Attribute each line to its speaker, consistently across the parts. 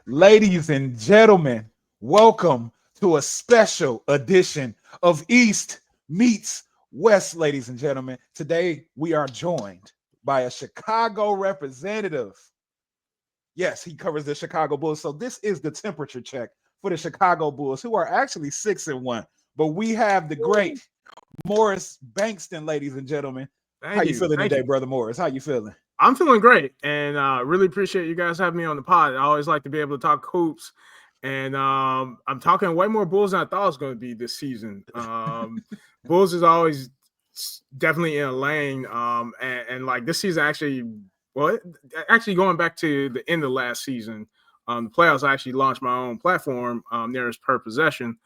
Speaker 1: Ladies and gentlemen, welcome to a special edition of East Meets West, ladies and gentlemen. Today, we are joined by a Chicago representative. Yes, he covers the Chicago Bulls. So this is the temperature check for the Chicago Bulls, who are actually 6-1. But we have the great Morris Bankston, ladies and gentlemen. How you feeling today, brother Morris? How you feeling?
Speaker 2: I'm feeling great, and really appreciate you guys having me on the pod. I always like to be able to talk hoops, and I'm talking way more Bulls than I thought it was going to be this season. Bulls is always definitely in a lane, and like this season actually going back to the end of last season, the playoffs, I actually launched my own platform, nearest per possession.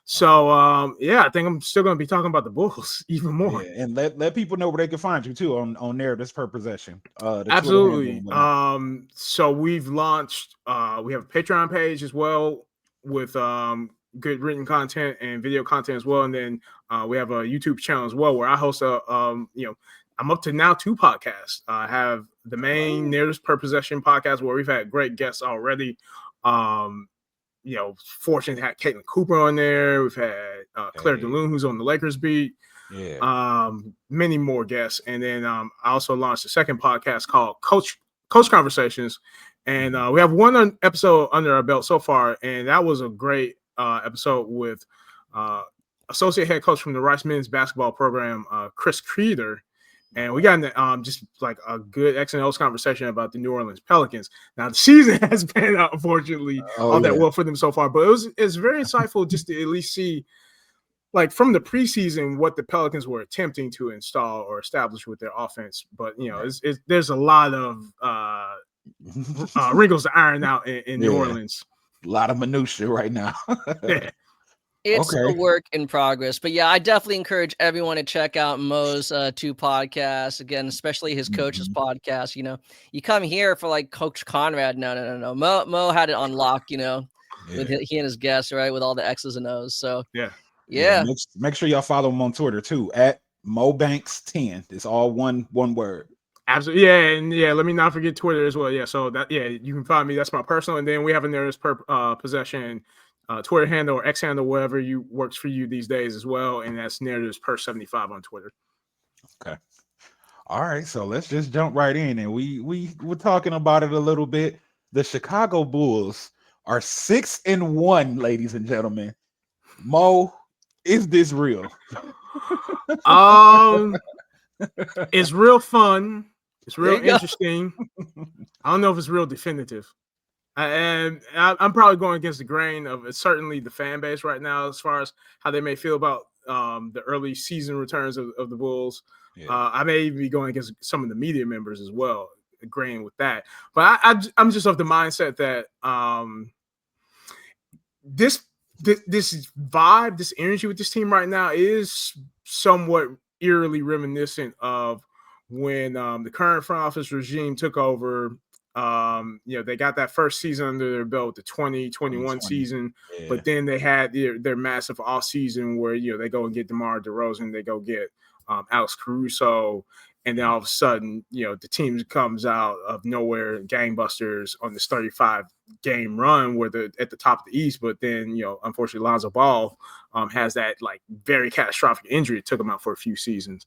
Speaker 2: So, I think I'm still going to be talking about the Bulls even more.
Speaker 1: Yeah, and let people know where they can find you too on narratives per possession.
Speaker 2: Absolutely. So we've launched. We have a Patreon page as well with good written content and video content as well, and then we have a YouTube channel as well where I host I'm up to now 2 podcasts. I have the main narratives per possession podcast where we've had great guests already. Fortunate to have Caitlin Cooper on there. We've had Claire DeLune, who's on the Lakers beat.
Speaker 1: Yeah.
Speaker 2: Many more guests. And then I also launched a second podcast called Coach Conversations. And we have one episode under our belt so far. And that was a great episode with associate head coach from the Rice men's basketball program, Chris Creeder. And we got just like a good X and O's conversation about the New Orleans Pelicans. Now the season has been unfortunately that well for them so far, but it's very insightful just to at least see, like from the preseason, what the Pelicans were attempting to install or establish with their offense. But there's a lot of wrinkles to iron out in New Orleans.
Speaker 1: A lot of minutia right now.
Speaker 2: Yeah.
Speaker 3: It's a work in progress, but yeah, I definitely encourage everyone to check out Mo's 2 podcasts again, especially his coach's podcast. You come here for like Coach Conrad. No. Mo had it on lock. With he and his guests, right, with all the X's and O's. So yeah.
Speaker 1: Make sure y'all follow him on Twitter too at MoBanks10. It's all one word.
Speaker 2: Absolutely, let me not forget Twitter as well. So you can find me. That's my personal, and then we have a narratives per possession. Twitter handle or X handle, whatever works for you these days as well, and that's narratives per 75 on Twitter.
Speaker 1: Okay, all right. So let's just jump right in, and we were talking about it a little bit. The Chicago Bulls are 6-1, ladies and gentlemen. Mo, is this real?
Speaker 2: It's real fun. It's real interesting. I don't know if it's real definitive. And I'm probably going against the grain of certainly the fan base right now as far as how they may feel about the early season returns of the Bulls. I may even be going against some of the media members as well, agreeing with that. But I'm just of the mindset that this vibe, this energy with this team right now is somewhat eerily reminiscent of when the current front office regime took over. They got that first season under their belt, the 2021 season, but then they had their massive off season where they go and get DeMar DeRozan, they go get Alex Caruso, and then all of a sudden the team comes out of nowhere, gangbusters on this 35-game run where they're at the top of the East, but then unfortunately Lonzo Ball has that like very catastrophic injury. It took him out for a few seasons.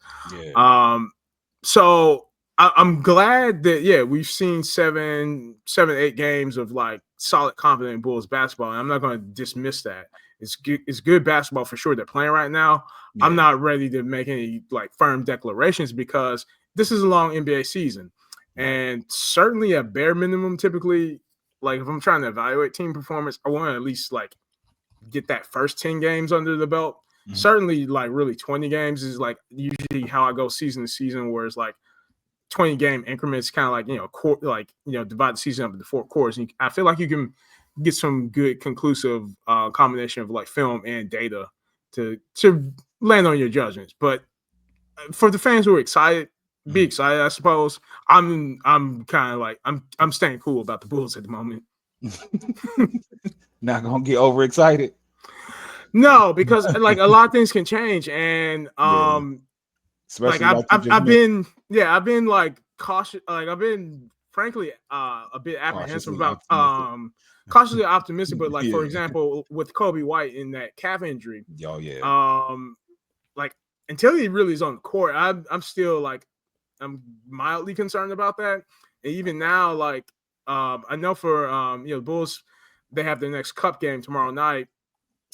Speaker 2: So I'm glad that we've seen 7-8 games of like solid, confident Bulls basketball, and I'm not going to dismiss that. It's good basketball for sure. They're playing right now. I'm not ready to make any like firm declarations because this is a long NBA season, and certainly at bare minimum, typically, like if I'm trying to evaluate team performance, I want to at least like get that first 10 games under the belt. Certainly, like really 20 games is like usually how I go season to season, where it's like 20-game increments, kind of like divide the season up into 4 quarters. And I feel like you can get some good conclusive combination of like film and data to land on your judgments. But for the fans who are excited, be excited, I suppose. I'm kind of like I'm staying cool about the Bulls at the moment.
Speaker 1: Not gonna get overexcited.
Speaker 2: No, because like a lot of things can change, and Especially like I've been like cautious. Like I've been frankly a bit apprehensive
Speaker 1: cautiously
Speaker 2: cautiously optimistic, but like for
Speaker 1: Yeah.
Speaker 2: example, with Kobe White in that calf injury,
Speaker 1: Oh yeah.
Speaker 2: like until he really is on the court, I'm still like I'm mildly concerned about that. And even now, like I know for Bulls, they have their next cup game tomorrow night.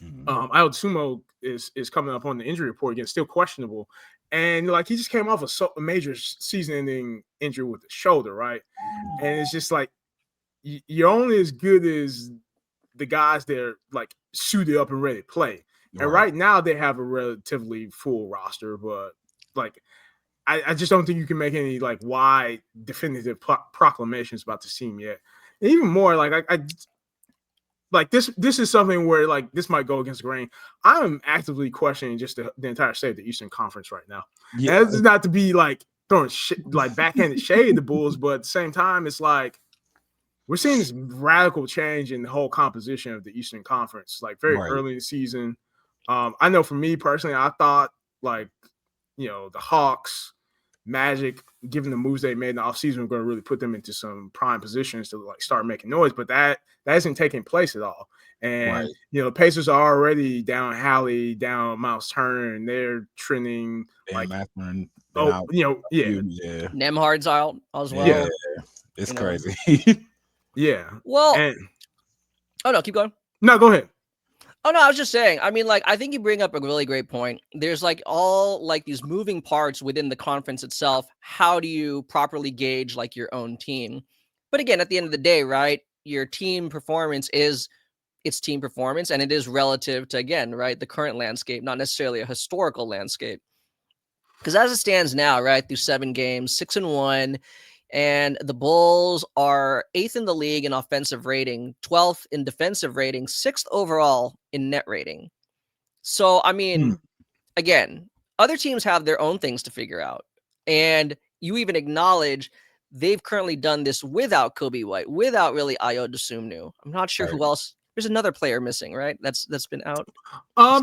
Speaker 2: Ayo Sumo is coming up on the injury report again, still questionable. And like he just came off a major season-ending injury with the shoulder, right? And it's just like you're only as good as the guys that are like suited up and ready to play. And right now they have a relatively full roster, but like I just don't think you can make any like wide definitive proclamations about this team yet. And even more, like I like this is something where like this might go against the grain. I'm actively questioning just the entire state of the Eastern Conference right now. Yeah. And this is not to be like throwing like backhanded shade at the Bulls, but at the same time, it's like we're seeing this radical change in the whole composition of the Eastern Conference, like very early in the season. I know for me personally, I thought like the Hawks, Magic, given the moves they made in the offseason, we're going to really put them into some prime positions to like start making noise, but that isn't taking place at all. And the Pacers are already down Hallie, down Miles Turner, and they're trending like
Speaker 3: Nemhard's out as well.
Speaker 1: Yeah, it's crazy.
Speaker 2: Yeah.
Speaker 3: Well, oh no, keep going.
Speaker 2: No, go ahead.
Speaker 3: Oh no, I was just saying. I mean, like, I think you bring up a really great point. There's like all like these moving parts within the conference itself. How do you properly gauge like your own team? But again, at the end of the day, right, your team performance is its team performance, and it is relative to, again, right, the current landscape, not necessarily a historical landscape. Because as it stands now, right, through 7 games, 6-1. And the Bulls are 8th in the league in offensive rating, 12th in defensive rating, 6th overall in net rating. So, I mean, again, other teams have their own things to figure out. And you even acknowledge they've currently done this without Kobe White, without really Ayo Dosunmu. I'm not sure who else. There's another player missing, right? That's been out.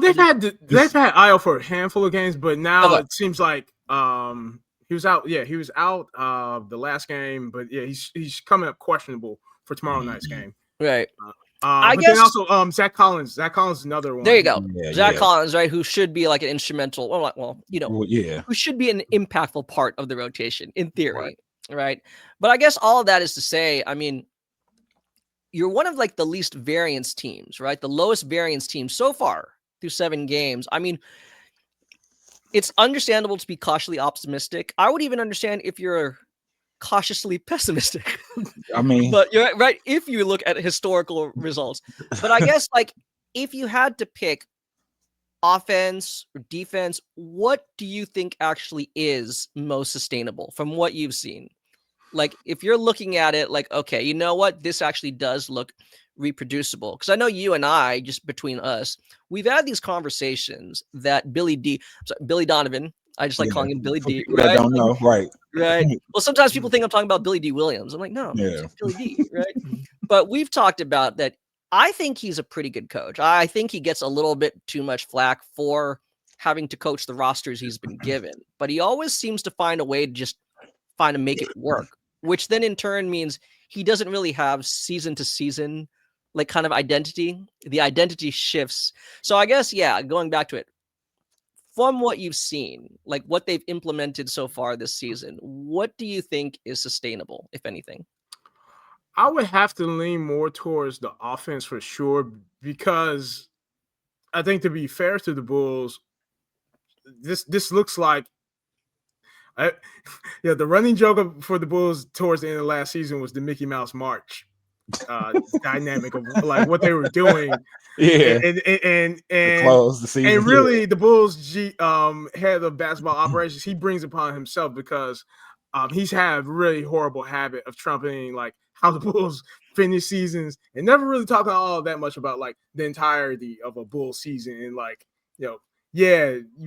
Speaker 2: They've had Ayo for a handful of games, but now it seems like he was out. Yeah, he was out the last game, but yeah, he's coming up questionable for tomorrow night's game.
Speaker 3: Right.
Speaker 2: I guess then also Zach Collins. Zach Collins is another one.
Speaker 3: There you go. Zach Collins, right? Who should be like an instrumental, who should be an impactful part of the rotation in theory, right? But I guess all of that is to say, I mean, you're one of like the least variance teams, right? The lowest variance team so far through 7 games. I mean, it's understandable to be cautiously optimistic. I would even understand if you're cautiously pessimistic.
Speaker 1: I mean,
Speaker 3: but you're right if you look at historical results. But I guess like if you had to pick offense or defense, what do you think actually is most sustainable from what you've seen? Like if you're looking at it like, okay, you know what? This actually does look reproducible. Because I know you and I, just between us, we've had these conversations that Billy Donovan, I just like calling him Billy D.
Speaker 1: Right? I don't know, right?
Speaker 3: Right. Well, sometimes people think I'm talking about Billy D. Williams. I'm like, no, it's Billy D. Right. But we've talked about that. I think he's a pretty good coach. I think he gets a little bit too much flack for having to coach the rosters he's been given. But he always seems to find a way to just make it work, which then in turn means he doesn't really have season to season like kind of identity. The identity shifts. So I guess, going back to it, from what you've seen, like what they've implemented so far this season, what do you think is sustainable, if anything?
Speaker 2: I would have to lean more towards the offense for sure, because I think to be fair to the Bulls, this looks like the running joke for the Bulls towards the end of last season was the Mickey Mouse March dynamic of like what they were doing. And
Speaker 1: close the season.
Speaker 2: And really the Bulls head of basketball operations, he brings upon himself because he's had a really horrible habit of trumpeting like how the Bulls finish seasons and never really talking all that much about like the entirety of a Bulls season and like, you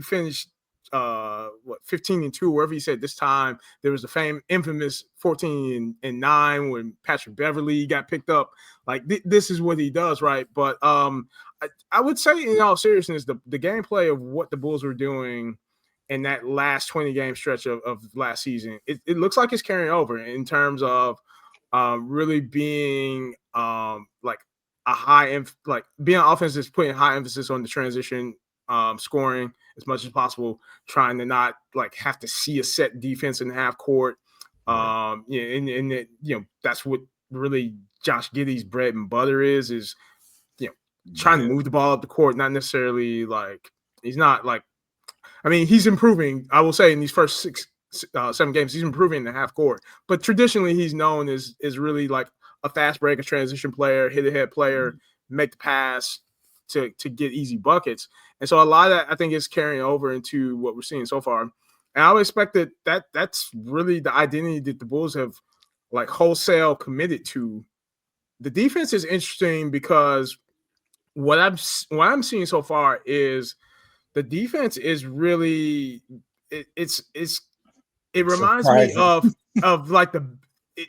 Speaker 2: finished 15-2, wherever he said this time. There was the infamous 14-9 when Patrick Beverly got picked up. Like this is what he does, right? But I would say in all seriousness, the gameplay of what the Bulls were doing in that last 20 game stretch of last season, it looks like it's carrying over in terms of really being like being an offense that's putting high emphasis on the transition, scoring as much as possible, trying to not like have to see a set defense in half court. Yeah, and it, that's what really Josh Giddey's bread and butter is trying to move the ball up the court, not necessarily like he's not like. I mean, he's improving. I will say in these first 7 games, he's improving in the half court. But traditionally, he's known as really like a fast break, a transition player, hit ahead player, make the pass to get easy buckets. And so a lot of that I think is carrying over into what we're seeing so far. And I would expect that's really the identity that the Bulls have like wholesale committed to. The defense is interesting because what I'm seeing so far is the defense is really it reminds me of like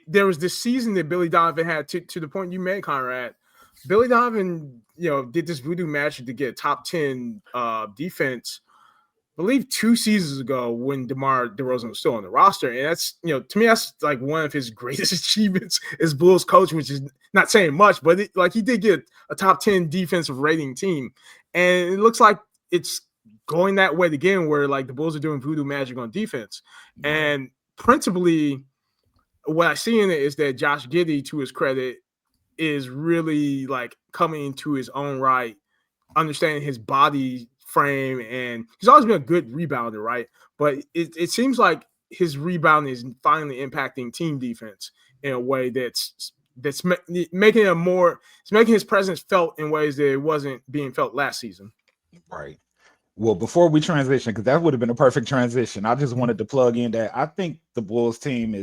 Speaker 2: there was this season that Billy Donovan had to the point you made, Conrad. Billy Donovan, did this voodoo magic to get a top 10 defense, I believe 2 seasons ago when DeMar DeRozan was still on the roster. And that's, to me, that's like one of his greatest achievements as Bulls coach, which is not saying much, but he did get a top 10 defensive rating team. And it looks like it's going that way again, where like the Bulls are doing voodoo magic on defense. And principally, what I see in it is that Josh Giddey, to his credit, is really like coming into his own right, understanding his body frame, and he's always been a good rebounder, right? But it seems like his rebounding is finally impacting team defense in a way that's making it's making his presence felt in ways that it wasn't being felt last season.
Speaker 1: Right. Well, before we transition, because that would have been a perfect transition, I just wanted to plug in that I think the Bulls team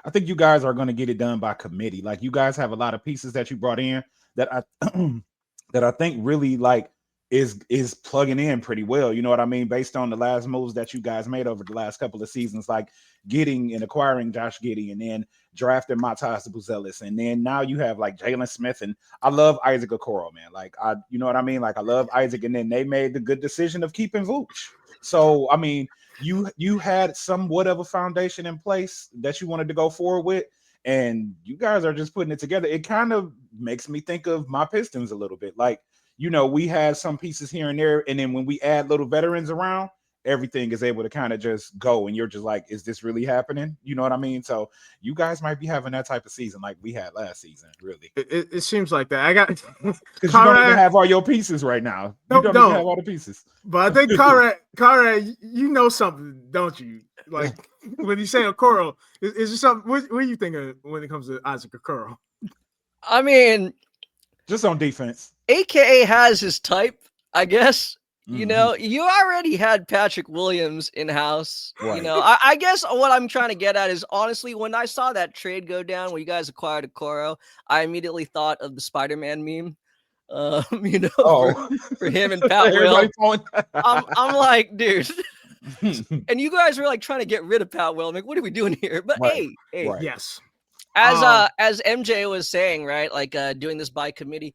Speaker 1: I think you guys are going to get it done by committee. Like, you guys have a lot of pieces that you brought in that I think really like is plugging in pretty well. You know what I mean? Based on the last moves that you guys made over the last couple of seasons, like getting and acquiring Josh Giddey and then drafting Matas Buzelis. And then now you have like Jalen Smith, and I love Isaac Okoro, man. Like, you know what I mean? Like, I love Isaac, and then they made the good decision of keeping Vooch. So, I mean, you had somewhat of a foundation in place that you wanted to go forward with, and you guys are just putting it together. It kind of makes me think of my Pistons a little bit. Like, we had some pieces here and there, and then when we add little veterans around, everything is able to kind of just go, and you're just like, is this really happening? You know what I mean? So you guys might be having that type of season like we had last season, really.
Speaker 2: It seems like that. I got because
Speaker 1: you don't even have all your pieces right now. You don't even have all the pieces.
Speaker 2: But I think Conrad, you know something, don't you? Like when you say Okoro, is there something? What are you thinking when it comes to Isaac Okoro?
Speaker 3: I mean,
Speaker 1: just on defense.
Speaker 3: AKA has his type, I guess. You already had Patrick Williams in-house. Right. I guess what I'm trying to get at is, honestly, when I saw that trade go down where you guys acquired Okoro, I immediately thought of the Spider-Man meme. For him and Pat Will. I'm like, dude. And you guys were like trying to get rid of Pat Will. I'm like, what are we doing here? But hey,
Speaker 1: right.
Speaker 2: Yes.
Speaker 3: As MJ was saying, right? Like doing this by committee,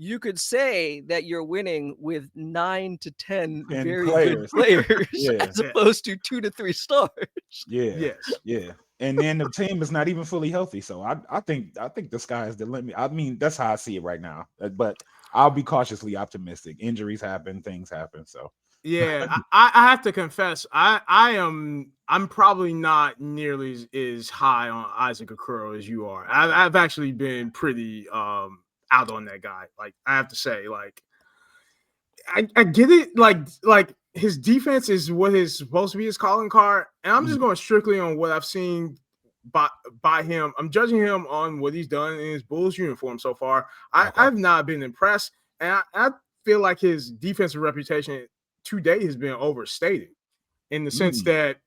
Speaker 3: you could say that you're winning with 9 to 10 very good players as opposed to 2 to 3 stars.
Speaker 1: Yeah. And then the team is not even fully healthy. So I think the sky is the limit. I mean, that's how I see it right now. But I'll be cautiously optimistic. Injuries happen, things happen. So
Speaker 2: yeah, I have to confess, I'm probably not nearly as high on Isaac Okoro as you are. I've actually been pretty out on that guy. Like, I have to say, like, I get it. Like his defense is what is supposed to be his calling card, and I'm just going strictly on what I've seen by him. I'm judging him on what he's done in his Bulls uniform so far. I've not been impressed, and I feel like his defensive reputation to date has been overstated in the sense that,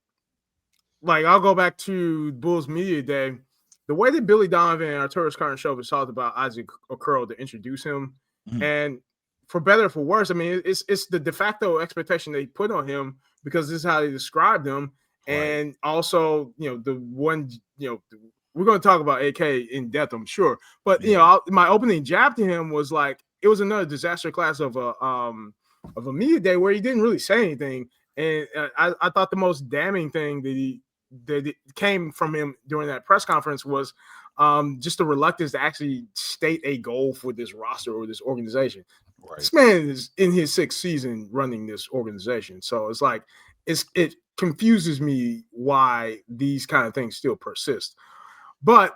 Speaker 2: like, I'll go back to Bulls Media Day. The way that Billy Donovan and Arturas Karnisovas talked about Isaac Okoro to introduce him, and for better or for worse, I mean, it's the de facto expectation they put on him because this is how they described him. Right. And also, the one, we're going to talk about AK in depth, I'm sure. But, my opening jab to him was like, it was another disaster class of a media day where he didn't really say anything. And I thought the most damning thing that came from him during that press conference was just the reluctance to actually state a goal for this roster or this organization.
Speaker 1: Right.
Speaker 2: This man is in his 6th season running this organization. So it's like it confuses me why these kind of things still persist. But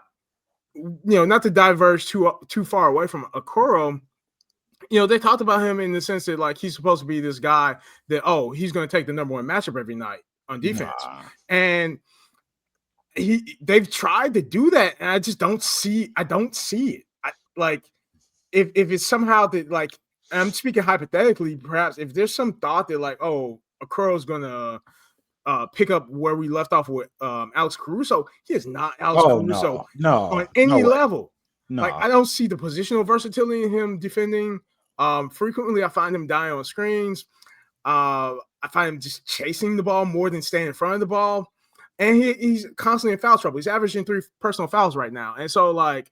Speaker 2: not to diverge too far away from Okoro, they talked about him in the sense that like he's supposed to be this guy that he's going to take the number 1 matchup every night on defense, and they've tried to do that, and I just don't see it. If it's somehow that like, I'm speaking hypothetically, perhaps if there's some thought that like Okoro's going to pick up where we left off with Alex Caruso, he is not Alex Caruso on any level.
Speaker 1: No.
Speaker 2: Like, I don't see the positional versatility in him defending. Frequently, I find him dying on screens. I find him just chasing the ball more than staying in front of the ball. And he's constantly in foul trouble. He's averaging 3 personal fouls right now. And so, like,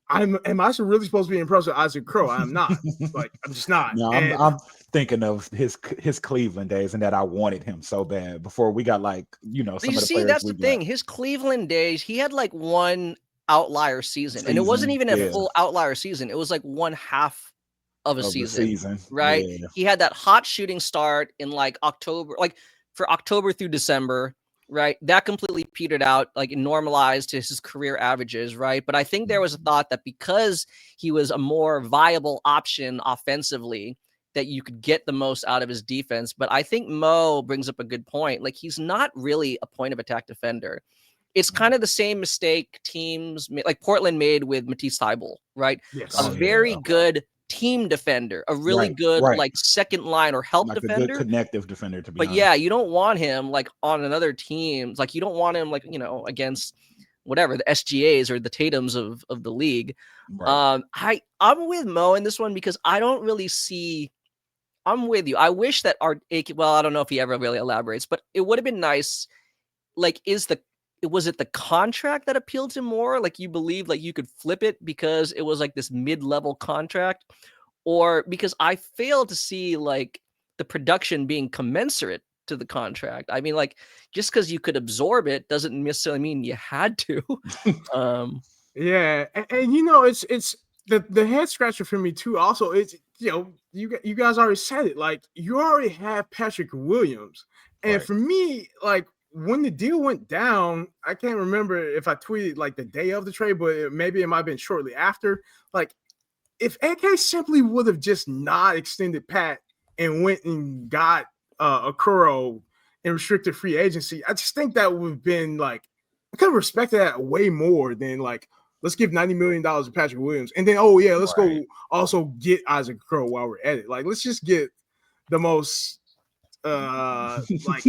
Speaker 2: am I really supposed to be impressed with Isaac Crow? I'm not. Like, I'm just not.
Speaker 1: No, I'm thinking of his Cleveland days and that I wanted him so bad before we got like, some of the players.
Speaker 3: That's the thing. His Cleveland days, he had like one outlier season, and it wasn't even a full outlier season. It was like one half of a season, right? Yeah. He had that hot shooting start in like October, like for October through December, right? That completely petered out, like normalized to his career averages, right? But I think there was a thought that because he was a more viable option offensively, that you could get the most out of his defense. But I think Mo brings up a good point. Like, he's not really a point of attack defender. It's kind of the same mistake teams like Portland made with Matisse Thybulle, right?
Speaker 2: Yes.
Speaker 3: A very good team defender, a really good like second line or help
Speaker 1: like
Speaker 3: defender,
Speaker 1: a good connective defender, to be honest.
Speaker 3: Yeah, you don't want him like on another team. Like, you don't want him like, against whatever the SGAs or the Tatums of the league. Right. I'm with Mo in this one because I don't really see. I'm with you. I wish that I don't know if he ever really elaborates, but it would have been nice. Like, was it the contract that appealed to him more? Like, you believe like you could flip it because it was like this mid-level contract, or because I failed to see like the production being commensurate to the contract. I mean, like, just because you could absorb it doesn't necessarily mean you had to.
Speaker 2: Yeah, and it's the head scratcher for me too. Also, it's you guys already said it. Like, you already have Patrick Williams, and for me, like, when the deal went down, I can't remember if I tweeted like the day of the trade, but maybe it might have been shortly after. Like, if AK simply would have just not extended Pat and went and got Okoro in restricted free agency, I just think that would have been like, I could have respected that way more than like, let's give $90 million to Patrick Williams. And then, let's go also get Isaac Okoro while we're at it. Like, let's just get the most like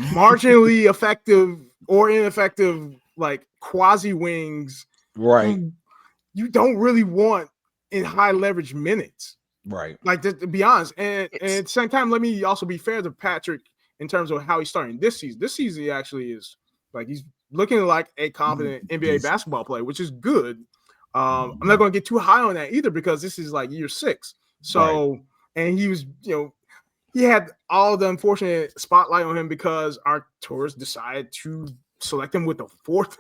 Speaker 2: marginally effective or ineffective like quasi wings,
Speaker 1: right?
Speaker 2: You don't really want in high leverage minutes,
Speaker 1: right?
Speaker 2: Like, to be honest, and at the same time, let me also be fair to Patrick in terms of how he's starting this season. This season, he actually is like, he's looking like a competent NBA basketball player, which is good. I'm not going to get too high on that either because this is like year 6. So, and he was, he had all the unfortunate spotlight on him because our tourists decided to select him with the 4th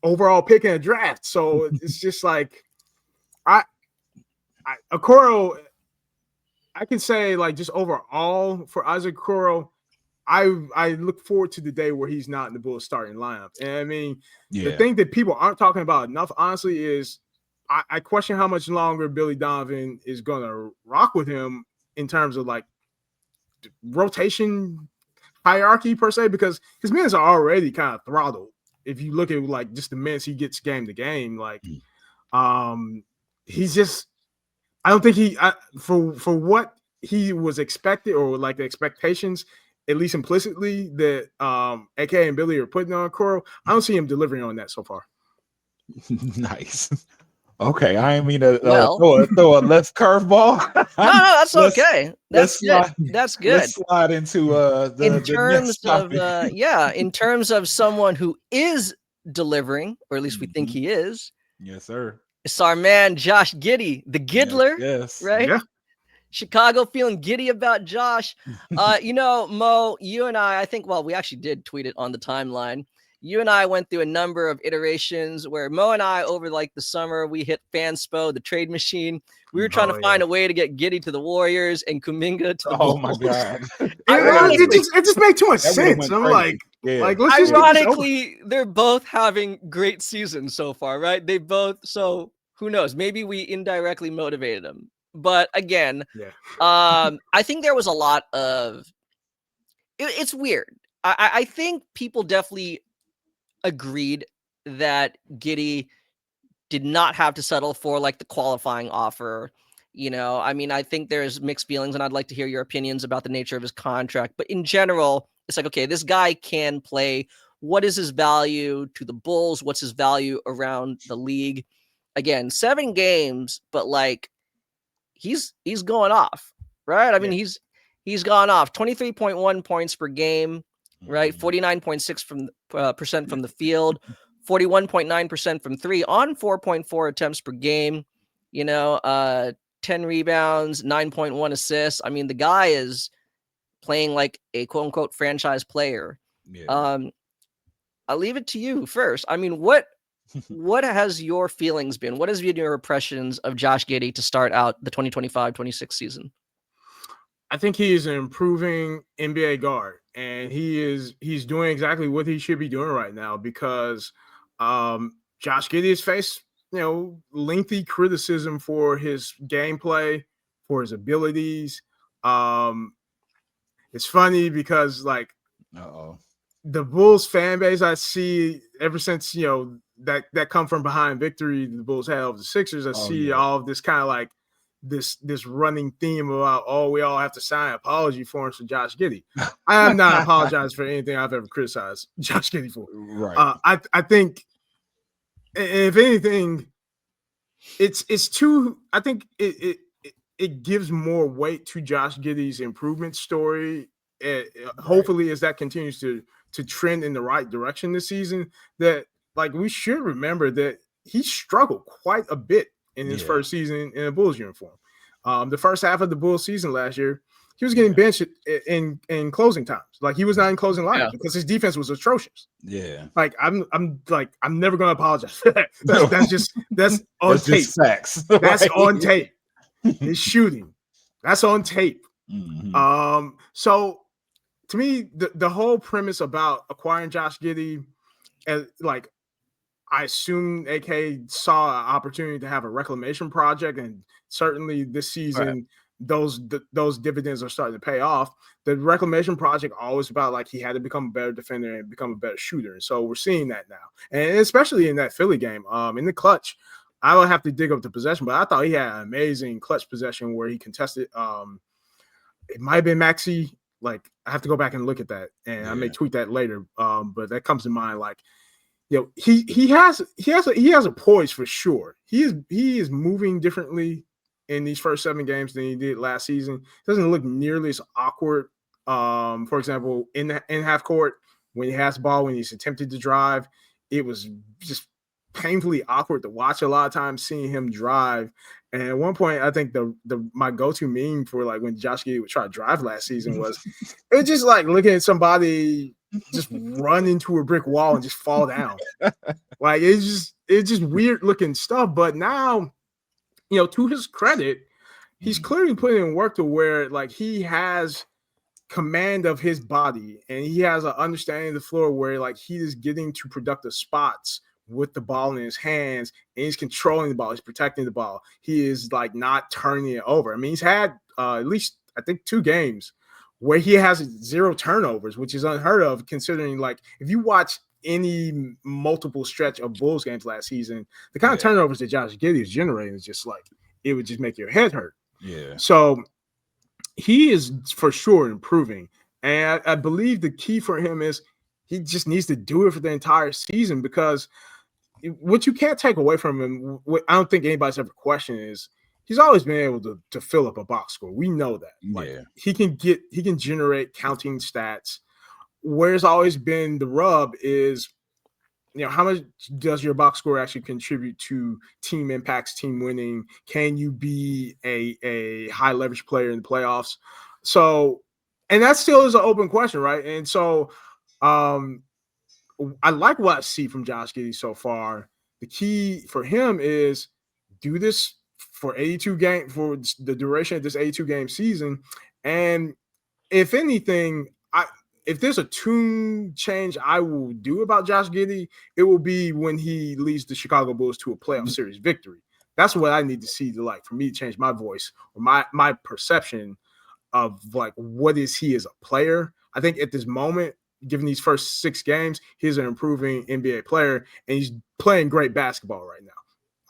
Speaker 2: overall pick in a draft. So it's just like, Okoro, I can say like just overall for Isaac Okoro, I look forward to the day where he's not in the Bulls starting lineup. And I mean, the thing that people aren't talking about enough, honestly, is I question how much longer Billy Donovan is going to rock with him in terms of like rotation hierarchy per se, because his minutes are already kind of throttled. If you look at like just the minutes he gets game to game, like he's just, I don't think for what he was expected or like the expectations, at least implicitly, that AK and Billy are putting on Okoro, I don't see him delivering on that so far.
Speaker 1: Nice. Okay, I didn't mean to throw a left curveball.
Speaker 3: No, that's okay. That's good. That's good.
Speaker 1: Let's slide into
Speaker 3: in terms of someone who is delivering, or at least we think he is.
Speaker 1: Yes, sir.
Speaker 3: It's our man Josh Giddey, the Giddler.
Speaker 1: Yes.
Speaker 3: Right.
Speaker 2: Yeah.
Speaker 3: Chicago feeling giddy about Josh. Mo, you and I think, well, we actually did tweet it on the timeline. you and I went through a number of iterations where Mo and I, over like the summer, we hit Fanspo, the trade machine. We were trying to find a way to get Giddey to the Warriors and Kuminga to the Bulls.
Speaker 1: Oh my God!
Speaker 2: It just made too much sense. I'm
Speaker 1: crazy.
Speaker 2: let's just
Speaker 3: ironically, they're both having great seasons so far, right? They both. So who knows? Maybe we indirectly motivated them. But again, I think there was a lot of. It's weird. I think people definitely agreed that Giddey did not have to settle for like the qualifying offer. I mean, I think there's mixed feelings, and I'd like to hear your opinions about the nature of his contract. But in general, it's like, okay, this guy can play. What is his value to the Bulls? What's his value around the league? Again, 7 games, but like he's going off, right? I mean, he's gone off 23.1 points per game, right? 49.6% from the field, 41.9% from 3 on 4.4 attempts per game, 10 rebounds, 9.1 assists. I mean, the guy is playing like a quote unquote franchise player. I'll leave it to you first. I mean, what has your feelings been? What has been your impressions of Josh Giddey to start out the 2025-26 season?
Speaker 2: I think he is an improving NBA guard, and he's doing exactly what he should be doing right now because Josh Giddey has faced, lengthy criticism for his gameplay, for his abilities. It's funny because the Bulls fan base I see ever since, that come from behind victory the Bulls had over the Sixers, I see all of this kind of like this running theme about, we all have to sign an apology forms for Josh Giddey. I have not apologized for anything I've ever criticized Josh Giddey for.
Speaker 1: Right.
Speaker 2: I think, if anything, it's too. I think it gives more weight to Josh Giddey's improvement story. Hopefully, as that continues to trend in the right direction this season, that like we should remember that he struggled quite a bit in his first season in a Bulls uniform. The first half of the Bulls season last year, he was getting benched in closing times. Like he was not in closing lineup because his defense was atrocious.
Speaker 1: Yeah.
Speaker 2: Like I'm never gonna apologize for that. That's on tape.
Speaker 1: Facts.
Speaker 2: That's on tape. His shooting. That's on tape.
Speaker 1: Mm-hmm.
Speaker 2: So to me, the whole premise about acquiring Josh Giddey, I assume AK saw an opportunity to have a reclamation project, and certainly this season, those dividends are starting to pay off. The reclamation project always about like he had to become a better defender and become a better shooter, and so we're seeing that now, and especially in that Philly game, in the clutch. I would have to dig up the possession, but I thought he had an amazing clutch possession where he contested. It might have been Maxey. Like I have to go back and look at that, and I may tweet that later. But that comes to mind. Like, he has a poise for sure. He is moving differently in these first 7 games than he did last season. He doesn't look nearly as awkward. For example, in half court when he has the ball, when he's attempted to drive, it was just painfully awkward to watch a lot of times seeing him drive. And at one point, I think my go-to meme for like when Josh Giddey would try to drive last season was it was just like looking at somebody just run into a brick wall and just fall down. Like it's just weird looking stuff. But now, to his credit, he's clearly putting in work to where like he has command of his body and he has an understanding of the floor where like he is getting to productive spots with the ball in his hands, and he's controlling the ball. He's protecting the ball. He is like not turning it over. I mean, he's had at least I think 2 games where he has 0 turnovers, which is unheard of considering like if you watch any multiple stretch of Bulls games last season, the kind of turnovers that Josh Giddey is generating is just like it would just make your head hurt. Yeah. So he is for sure improving, and I believe the key for him is he just needs to do it for the entire season because what you can't take away from him, what I don't think anybody's ever questioned is he's always been able to fill up a box score. We know that. Like, he can generate counting stats. Where's always been the rub is, how much does your box score actually contribute to team impacts, team winning? Can you be a high leverage player in the playoffs? So, and that still is an open question, right? And so, I like what I see from Josh Giddey so far. The key for him is do this for 82 games for the duration of this 82 game season. And if anything, if there's a tune change I will do about Josh Giddey, it will be when he leads the Chicago Bulls to a playoff series victory. That's what I need to see to for me to change my voice or my perception of what is he as a player. I think at this moment, given these first 6 games, he's an improving NBA player and he's playing great basketball right now.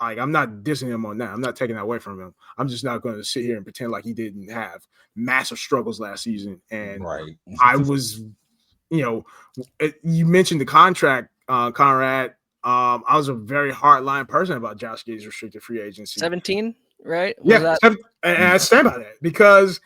Speaker 2: I'm not dissing him on that. I'm not taking that away from him. I'm just not going to sit here and pretend like he didn't have massive struggles last season. And I was, you mentioned the contract, Conrad. I was a very hardline person about Josh Giddey's restricted free agency.
Speaker 3: 17, right?
Speaker 2: And I stand by that because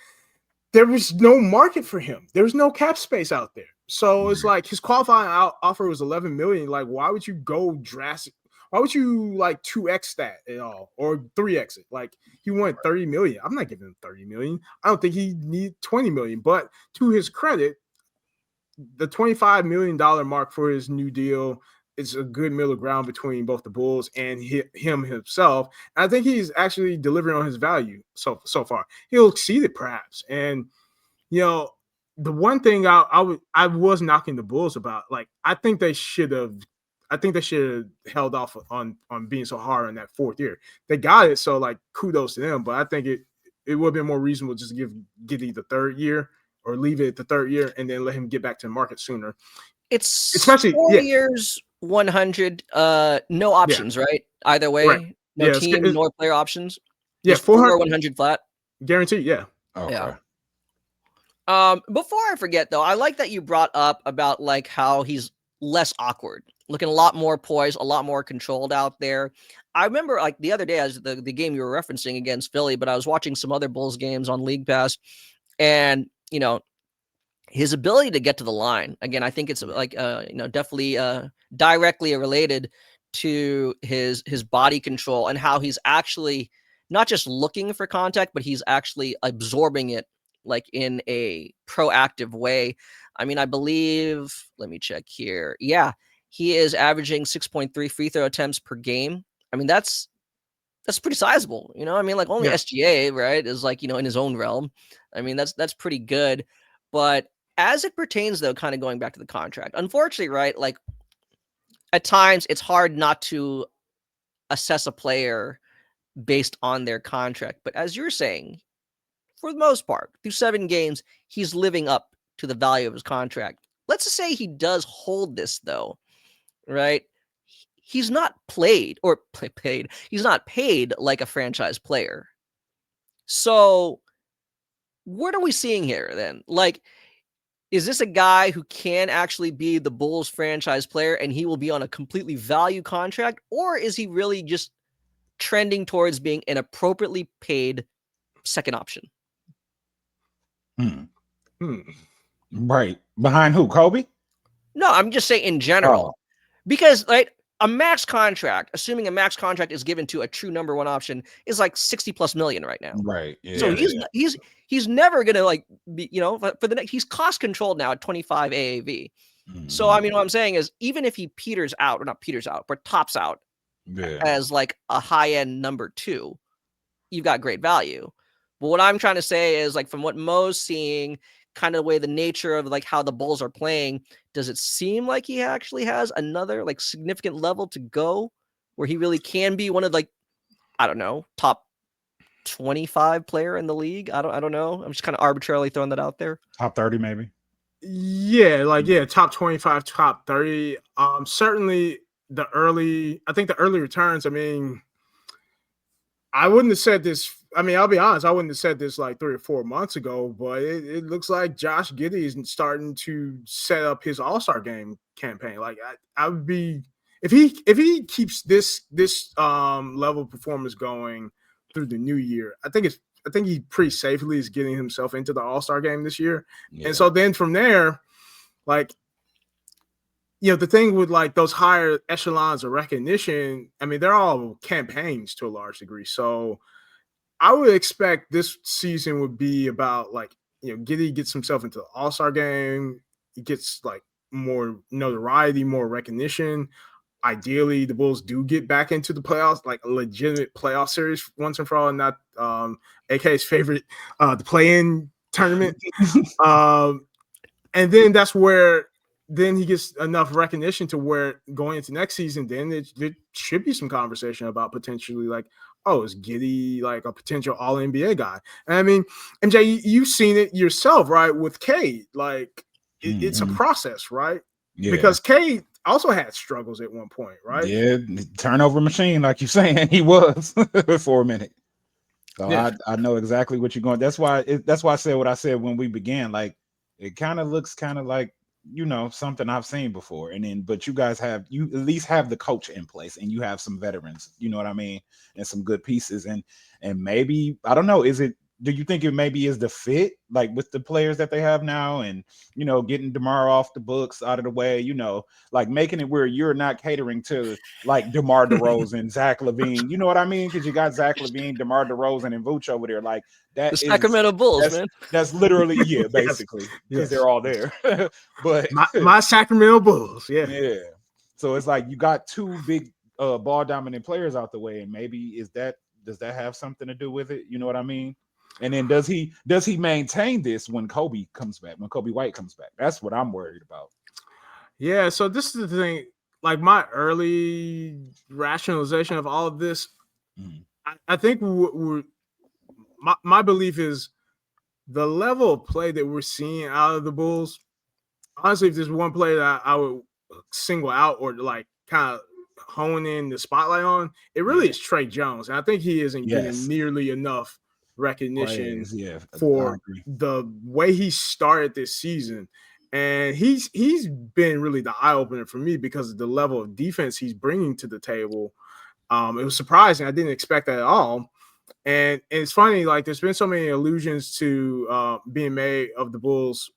Speaker 2: there was no market for him. There was no cap space out there. So it's his qualifying offer was $11 million. Why would you go drastic? Why would you 2x that at all or 3x it? He wanted $30 million. I'm not giving him $30 million. I don't think he needs $20 million. But to his credit, the $25 million mark for his new deal is a good middle ground between both the Bulls and him himself. And I think he's actually delivering on his value so far. He'll exceed it perhaps. And the one thing I was knocking the Bulls about, I think they should have held off on being so hard on that 4th year. They got it, so kudos to them. But I think it would have been more reasonable just to give Giddey the 3rd year or leave it at the 3rd year and then let him get back to the market sooner.
Speaker 3: It's especially 4 years, 100, no options, right? Either way, right. No team, nor player options.
Speaker 2: Yeah, 400,
Speaker 3: 100 flat,
Speaker 2: guaranteed. Yeah.
Speaker 1: Okay.
Speaker 3: Yeah. Before I forget though, I like that you brought up about how he's less awkward, looking a lot more poised, a lot more controlled out there. I remember the other day as the game you were referencing against Philly, but I was watching some other Bulls games on League Pass, and his ability to get to the line again, I think it's definitely directly related to his body control and how he's actually not just looking for contact, but he's actually absorbing it in a proactive way. I mean, I believe, let me check here. Yeah, he is averaging 6.3 free throw attempts per game. I mean, that's pretty sizable. I mean, only SGA, right, is in his own realm. I mean, that's pretty good. But as it pertains, though, kind of going back to the contract, unfortunately, right, at times it's hard not to assess a player based on their contract. But as you're saying, for the most part, through 7 games, he's living up to the value of his contract. Let's just say he does hold this, though, right? He's not paid. He's not paid like a franchise player. So what are we seeing here then? Is this a guy who can actually be the Bulls franchise player and he will be on a completely value contract? Or is he really just trending towards being an appropriately paid second option?
Speaker 1: Right. Behind who? Kobe?
Speaker 3: No, I'm just saying in general. Because a max contract, assuming a max contract is given to a true number 1 option, is $60+ million right now.
Speaker 1: Right. Yeah,
Speaker 3: so he's never gonna be, for the next, he's cost controlled now at 25 AAV. So I mean, what I'm saying is, even if he but tops out as a high end number 2, you've got great value. But what I'm trying to say is, from what Mo's seeing, kind of the way the nature of how the Bulls are playing, does it seem like he actually has another significant level to go where he really can be one of I don't know, top 25 player in the league? I don't know. I'm just kind of arbitrarily throwing that out there.
Speaker 1: Top 30 maybe.
Speaker 2: Yeah, top 25, top 30. Certainly the early returns. I mean, I wouldn't have said this. I mean, I'll be honest, I wouldn't have said this 3 or 4 months ago, but it looks like Josh Giddey is starting to set up his All-Star game campaign. I would be, if he keeps this level of performance going through the new year, I think he pretty safely is getting himself into the All-Star game this year. Yeah. And so then from there, the thing with those higher echelons of recognition, I mean, they're all campaigns to a large degree. So I would expect this season would be about Giddey gets himself into the All-Star game. He gets more notoriety, more recognition. Ideally, the Bulls do get back into the playoffs, like a legitimate playoff series once and for all, not AK's favorite, the play-in tournament. And then that's where then he gets enough recognition to where going into next season, then there should be some conversation about potentially like, oh, is Giddey like a potential All-NBA guy? And I mean, MJ, you've seen it yourself, right? With Cade, like it's a process, right?
Speaker 1: Yeah.
Speaker 2: Because Cade also had struggles at one point, right?
Speaker 1: Yeah, turnover machine, like you're saying, he was for a minute. So
Speaker 2: Yeah.
Speaker 1: I know exactly what you're going. That's why I said what I said when we began. Like it kind of looks kind of like, you know, something I've seen before. And then, but you guys at least have the coach in place, and you have some veterans, you know what I mean, and some good pieces. And maybe, I don't know, do you think it maybe is the fit, like with the players that they have now, and, you know, getting DeMar off the books, out of the way, you know, like making it where you're not catering to like DeMar DeRozan, Zach LaVine, you know what I mean? Because you got Zach LaVine, DeMar DeRozan, and Vooch over there. Like that
Speaker 3: The Sacramento Bulls, man.
Speaker 1: That's literally, yeah, basically, because they're all there. But
Speaker 2: my Sacramento Bulls, yeah.
Speaker 1: So it's like you got two big ball dominant players out the way, and maybe does that have something to do with it? You know what I mean? And then does he maintain this when Kobe comes back, when Kobe White comes back? That's what I'm worried about.
Speaker 2: Yeah, so this is the thing. Like my early rationalization of all of this, I think my belief is the level of play that we're seeing out of the Bulls. Honestly, if there's one player that I would single out or like kind of hone in the spotlight on, it really is Trey Jones. And I think he isn't getting nearly enough recognition for the way he started this season. And he's been really the eye-opener for me because of the level of defense he's bringing to the table. It was surprising. I didn't expect that at all. And it's funny, like there's been so many allusions to being made of the Bulls,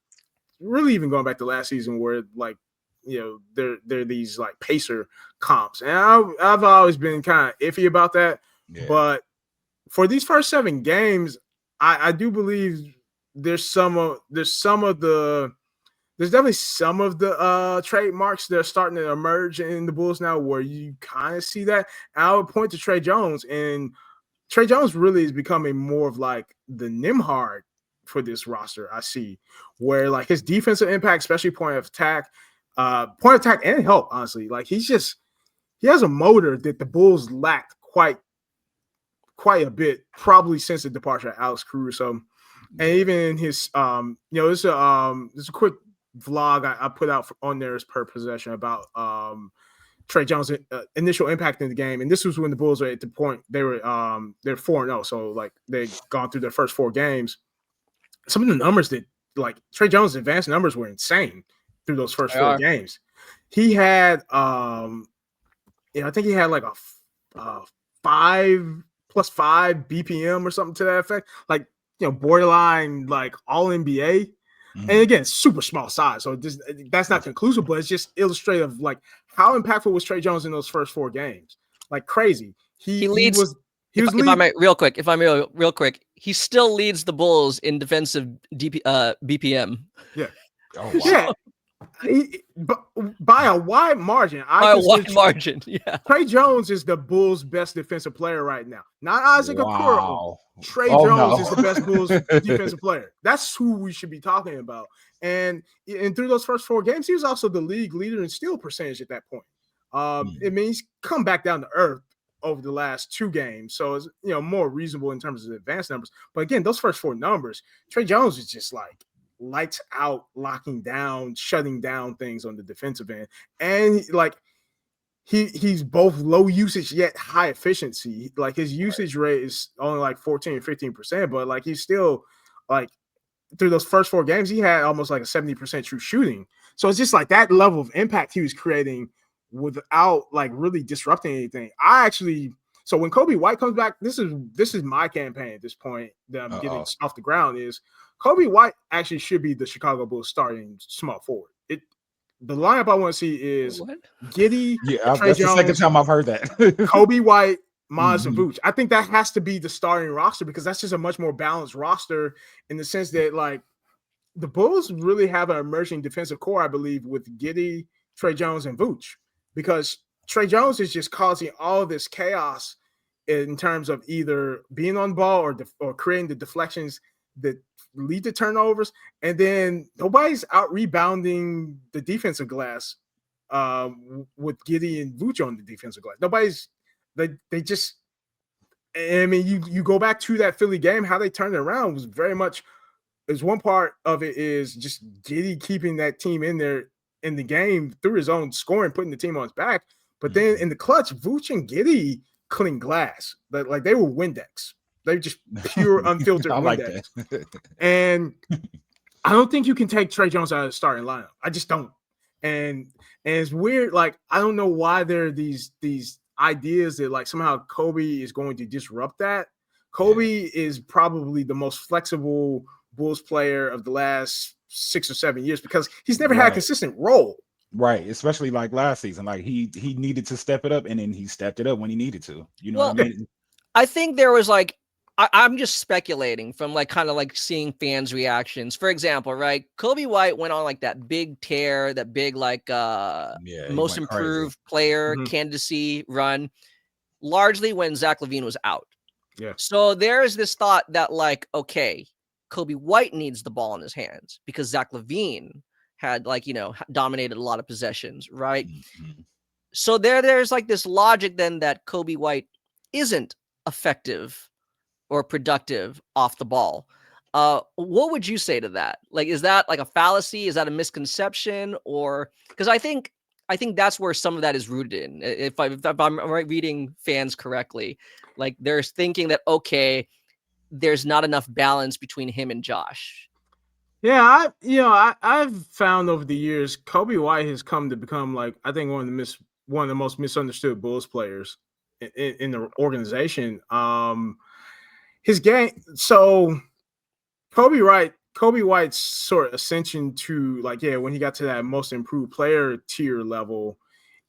Speaker 2: really even going back to last season where like, you know, they're these like Pacer comps. And I've always been kind of iffy about that. Yeah. But for these first 7 games, I do believe there's definitely some of the trademarks that are starting to emerge in the Bulls now where you kind of see that. And I would point to Trey Jones, and Trey Jones really is becoming more of like the Nimhard for this roster. I see where like his defensive impact, especially point of attack and help, honestly, like he has a motor that the Bulls lacked quite a bit, probably since the departure of Alex Caruso. And even in his there's a quick vlog I put out on there as per possession about Trey Jones' initial impact in the game. And this was when the Bulls were at the point they're 4-0, so like they'd gone through their first 4 games. Some of the numbers that like Trey Jones' advanced numbers were insane through those first 4 games. He had I think he had like a 5 plus 5 BPM or something to that effect, like, you know, borderline like all NBA. And again, super small size, so that's not conclusive, but it's just illustrative like how impactful was Trey Jones in those first 4 games. Like crazy. He leads. If
Speaker 3: I may real quick, he still leads the Bulls in defensive BPM.
Speaker 2: Yeah.
Speaker 1: Oh, wow.
Speaker 2: Yeah. By a wide margin.
Speaker 3: Yeah.
Speaker 2: Trey Jones is the Bulls' best defensive player right now. Not Isaac Okoro. Trey Jones is the best Bulls defensive player. That's who we should be talking about. And through those first 4 games, he was also the league leader in steal percentage at that point. It means he's come back down to earth over the last 2 games. So it's, you know, more reasonable in terms of the advanced numbers. But again, those first 4 numbers, Trey Jones is just like lights out, locking down, shutting down things on the defensive end. And like he's both low usage yet high efficiency. Like his usage rate is only like 14 or 15%, but like he's still like through those first 4 games, he had almost like a 70% true shooting. So it's just like that level of impact he was creating without like really disrupting anything. So when Kobe White comes back, this is my campaign at this point that I'm getting off the ground is Kobe White actually should be the Chicago Bulls starting small forward. The lineup I want to see is Giddey, Trey
Speaker 1: that's
Speaker 2: Jones,
Speaker 1: the second time I've heard that.
Speaker 2: Kobe White, Maz, and Vooch. I think that has to be the starting roster because that's just a much more balanced roster in the sense that like the Bulls really have an emerging defensive core, I believe, with Giddey, Trey Jones, and Vooch, because Trey Jones is just causing all this chaos in terms of either being on the ball or creating the deflections that lead to turnovers, and then nobody's out rebounding the defensive glass with Giddey and Vooch on the defensive glass. They just. I mean, you go back to that Philly game, how they turned it around was very much. Is one part of it is just Giddey keeping that team in there in the game through his own scoring, putting the team on his back. But then in the clutch, Vooch and Giddey clean glass. Like they were Windex. They just pure unfiltered
Speaker 1: I like
Speaker 2: Windex.
Speaker 1: that.
Speaker 2: And I don't think you can take Trey Jones out of the starting lineup. I just don't. And it's weird. Like, I don't know why there are these ideas that like somehow Kobe is going to disrupt that. Kobe is probably the most flexible Bulls player of the last 6 or 7 years because he's never had a consistent role.
Speaker 1: Right, especially like last season, like he needed to step it up, and then he stepped it up when he needed to. You know what I mean?
Speaker 3: I think there was like I'm just speculating from like kind of like seeing fans' reactions. For example, right, Kobe White went on like that big tear, that big like most improved player candidacy run, largely when Zach LaVine was out.
Speaker 2: Yeah.
Speaker 3: So there's this thought that like, okay, Kobe White needs the ball in his hands because Zach LaVine had like, dominated a lot of possessions, right?
Speaker 1: Mm-hmm.
Speaker 3: So there's like this logic then that Kobe White isn't effective or productive off the ball. What would you say to that? Like, is that like a fallacy? Is that a misconception? Or because I think that's where some of that is rooted in. If I'm reading fans correctly, like they're thinking that, okay, there's not enough balance between him and Josh.
Speaker 2: Yeah, I've found over the years Kobe White has come to become like I think one of the most misunderstood Bulls players in the organization. His game, so Kobe White's sort of ascension to like when he got to that most improved player tier level,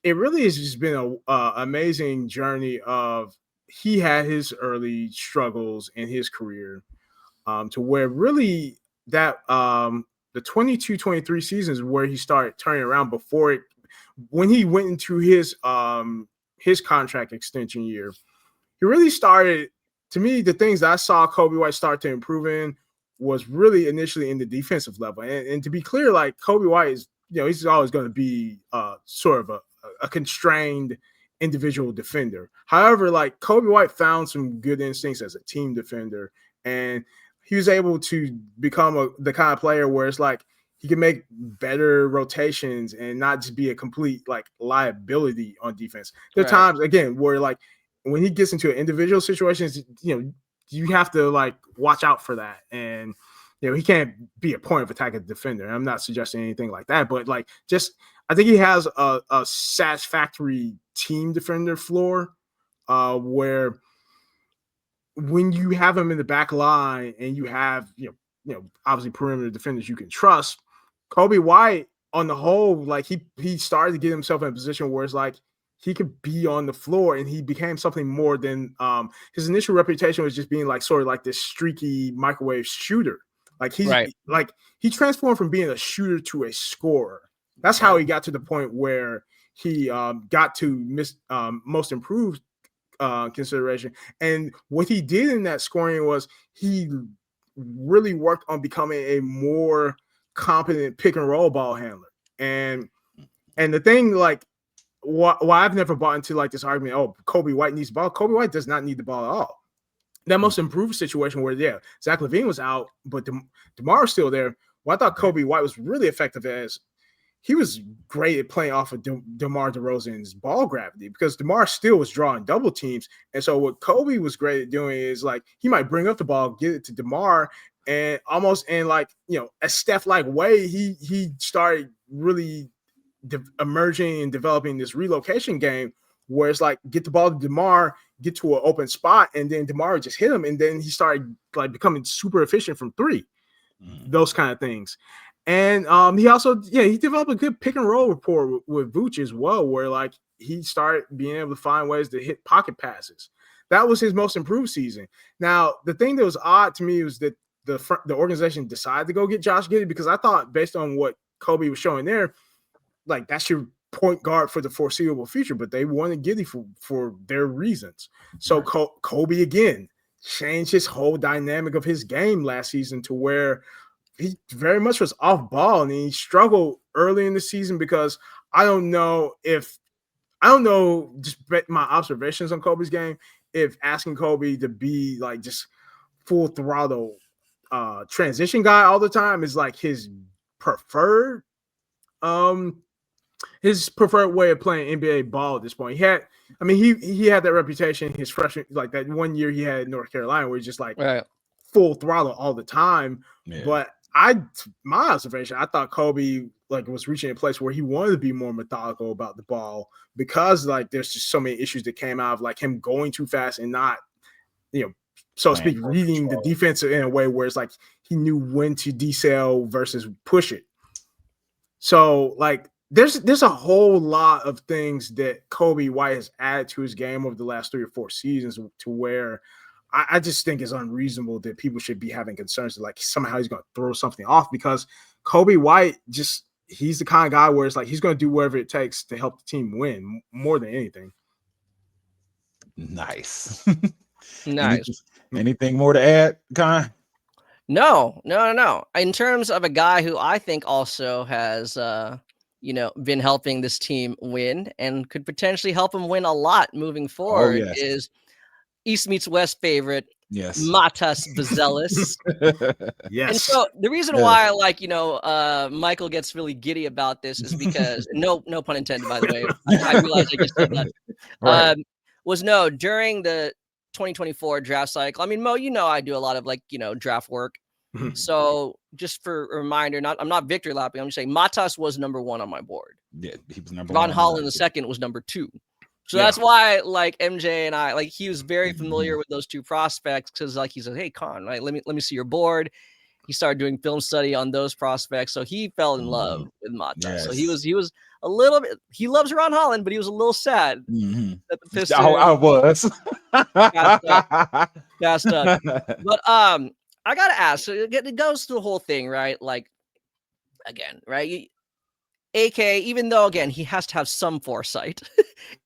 Speaker 2: it really has just been a amazing journey of. He had his early struggles in his career to where really that the 22-23 seasons where he started turning around when he went into his contract extension year, he really started, to me, the things that I saw Kobe White start to improve in was really initially in the defensive level. And to be clear, like Kobe White is, he's always going to be sort of a constrained individual defender. However, like Kobe White found some good instincts as a team defender, and he was able to become the kind of player where it's like he can make better rotations and not just be a complete like liability on defense. There are times again where like when he gets into individual situations, you have to like watch out for that, and he can't be a point of attack as a defender. I'm not suggesting anything like that, but like just I think he has a satisfactory team defender floor where when you have him in the back line and you have obviously perimeter defenders you can trust, Kobe White on the whole, like he started to get himself in a position where it's like he could be on the floor, and he became something more than his initial reputation was just being like sort of like this streaky microwave shooter. Like he transformed from being a shooter to a scorer. That's how he got to the point where he got to most improved consideration. And what he did in that scoring was he really worked on becoming a more competent pick and roll ball handler. And the thing, like, why I've never bought into like this argument, oh, Kobe White needs the ball. Kobe White does not need the ball at all. That most improved situation where, Zach LaVine was out, but DeMar's still there. Well, I thought Kobe White was really effective as he was great at playing off of DeMar DeRozan's ball gravity because DeMar still was drawing double teams. And so what Kobe was great at doing is like he might bring up the ball, get it to DeMar, and almost in like, a Steph-like way, he started really emerging and developing this relocation game where it's like get the ball to DeMar, get to an open spot, and then DeMar just hit him, and then he started like becoming super efficient from three, those kind of things. And he also, he developed a good pick and roll rapport with Vooch as well, where like he started being able to find ways to hit pocket passes. That was his most improved season. Now, the thing that was odd to me was that the organization decided to go get Josh Giddey, because I thought based on what Kobe was showing there, like that's your point guard for the foreseeable future, but they wanted Giddey for their reasons. So Kobe again changed his whole dynamic of his game last season to where he very much was off ball, and he struggled early in the season because I don't know, just my observations on Kobe's game, if asking Kobe to be like just full throttle transition guy all the time is like his preferred way of playing NBA ball at this point. He had that reputation his freshman, like that 1 year he had in North Carolina where he's just like full throttle all the time. Yeah. But my observation, I thought Kobe like was reaching a place where he wanted to be more methodical about the ball, because like there's just so many issues that came out of like him going too fast and not, so to speak, reading the defense in a way where it's like he knew when to decel versus push it. So like there's a whole lot of things that Kobe White has added to his game over the last 3 or 4 seasons to where I just think it's unreasonable that people should be having concerns that like somehow he's going to throw something off, because Kobe White he's the kind of guy where it's like he's going to do whatever it takes to help the team win more than anything.
Speaker 1: Nice.
Speaker 3: Nice.
Speaker 1: Anything more to add, Con?
Speaker 3: No. In terms of a guy who I think also has, been helping this team win and could potentially help him win a lot moving forward is East meets West favorite, Matas Buzelis.
Speaker 2: Yes.
Speaker 3: And so the reason why, Michael gets really giddy about this is because, no pun intended, by the way, I realized I just said that, during the 2024 draft cycle. I mean, Mo, I do a lot of draft work. So just for a reminder, I'm not victory lapping. I'm just saying Matas was number 1 on my board.
Speaker 1: Yeah, he was number
Speaker 3: Ron
Speaker 1: 1.
Speaker 3: Holland the second was number 2. So that's why MJ and I, he was very familiar with those 2 prospects, because he said, "Hey, Con, right, let me see your board." He started doing film study on those prospects, so he fell in love with Matas. Yes. So he was a little bit. He loves Ron Holland, but he was a little sad that the Pistons.
Speaker 1: I was
Speaker 3: gassed up. But I gotta ask. So it goes through the whole thing, right? Like again, right? AK, even though again he has to have some foresight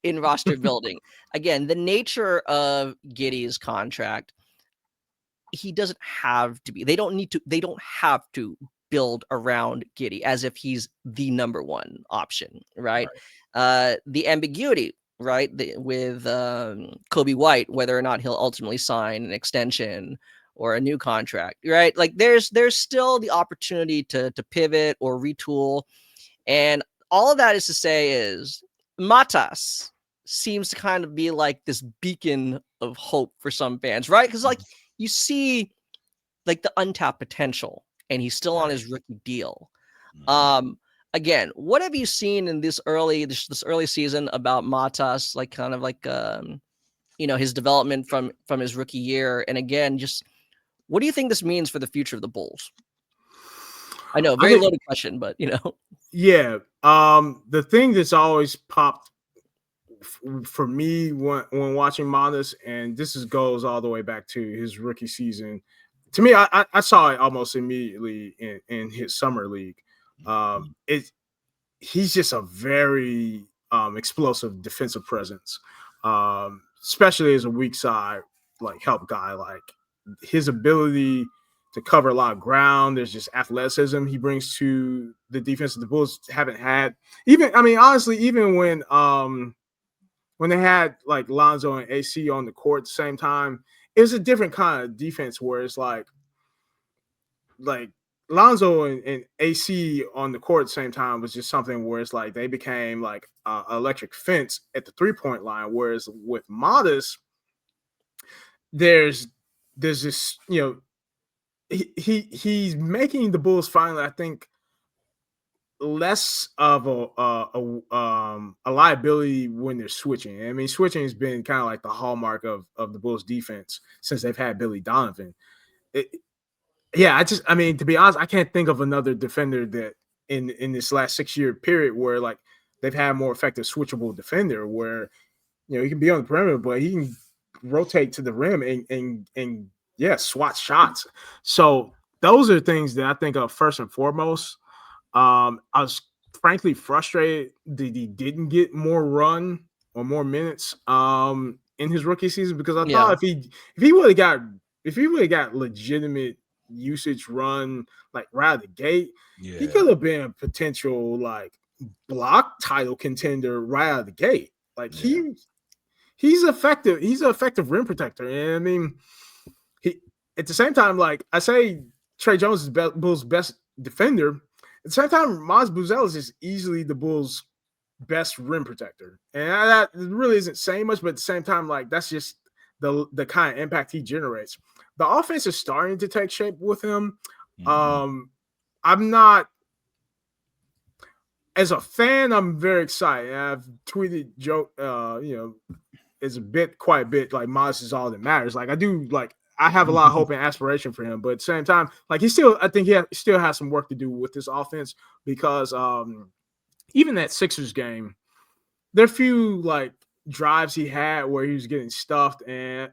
Speaker 3: in roster building. Again, the nature of Giddey's contract, he doesn't have to be. They don't have to build around Giddey as if he's the number 1 option, right? The ambiguity, right, with Kobe White, whether or not he'll ultimately sign an extension or a new contract, right? Like there's still the opportunity to pivot or retool. And all of that is to say is Matas seems to kind of be like this beacon of hope for some fans, right? Because you see the untapped potential, and he's still on his rookie deal. Again, what have you seen in this early season about Matas, his development from his rookie year? And again, just what do you think this means for the future of the Bulls? I know, very loaded question, but
Speaker 2: Yeah. The thing that's always popped for me when watching Matas, and this goes all the way back to his rookie season. To me, I saw it almost immediately in his summer league. He's just a very explosive defensive presence, especially as a weak side help guy. Like his ability to cover a lot of ground. There's just athleticism he brings to the defense that the Bulls haven't had. Honestly, even when they had Lonzo and AC on the court at the same time, it was a different kind of defense where it's like Lonzo and AC on the court at the same time was just something where it's like they became electric fence at the 3-point line. Whereas with Matas, there's this, he's making the Bulls finally, I think, less of a liability when they're switching. I mean, switching has been kind of like the hallmark of the Bulls defense since they've had Billy Donovan. To be honest, I can't think of another defender that in this last 6-year period where they've had a more effective switchable defender where he can be on the perimeter, but he can rotate to the rim and swat shots. So those are things that I think of first and foremost. I was frankly frustrated that he didn't get more run or more minutes in his rookie season, because I thought if he would have got legitimate usage run like right out of the gate, he could have been a potential like block title contender right out of the gate. Like he's effective. He's an effective rim protector, and I mean, he at the same time, like I say, Trey Jones is Bulls' best defender. At the same time, Maz Buzelis is easily the Bulls' best rim protector, and that really isn't saying much. But at the same time, like that's just the kind of impact he generates. The offense is starting to take shape with him. I'm not, as a fan, I'm very excited. I've tweeted Joe, it's quite a bit like Maz is all that matters. Like I have a lot of hope and aspiration for him, but at the same time, like I think he still has some work to do with this offense, because even that Sixers game, there are few like drives he had where he was getting stuffed, and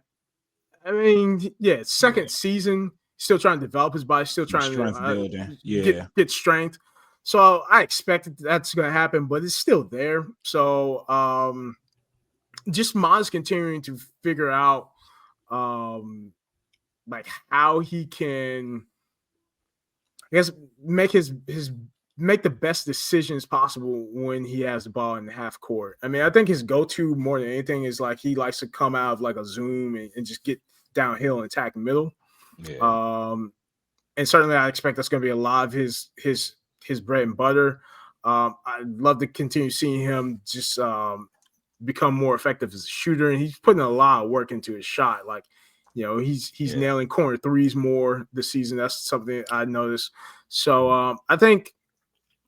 Speaker 2: I mean, second season, still trying to develop his body, still trying to get strength. So I expected that's going to happen, but it's still there. So just Maz continuing to figure out like how he can, I guess, make the best decisions possible when he has the ball in the half court. I mean, I think his go-to more than anything is like he likes to come out of like a zoom and just get downhill and attack the middle. And certainly I expect that's going to be a lot of his bread and butter. I'd love to continue seeing him just become more effective as a shooter, and he's putting a lot of work into his shot. Like, he's nailing corner threes more this season. That's something I noticed. So I think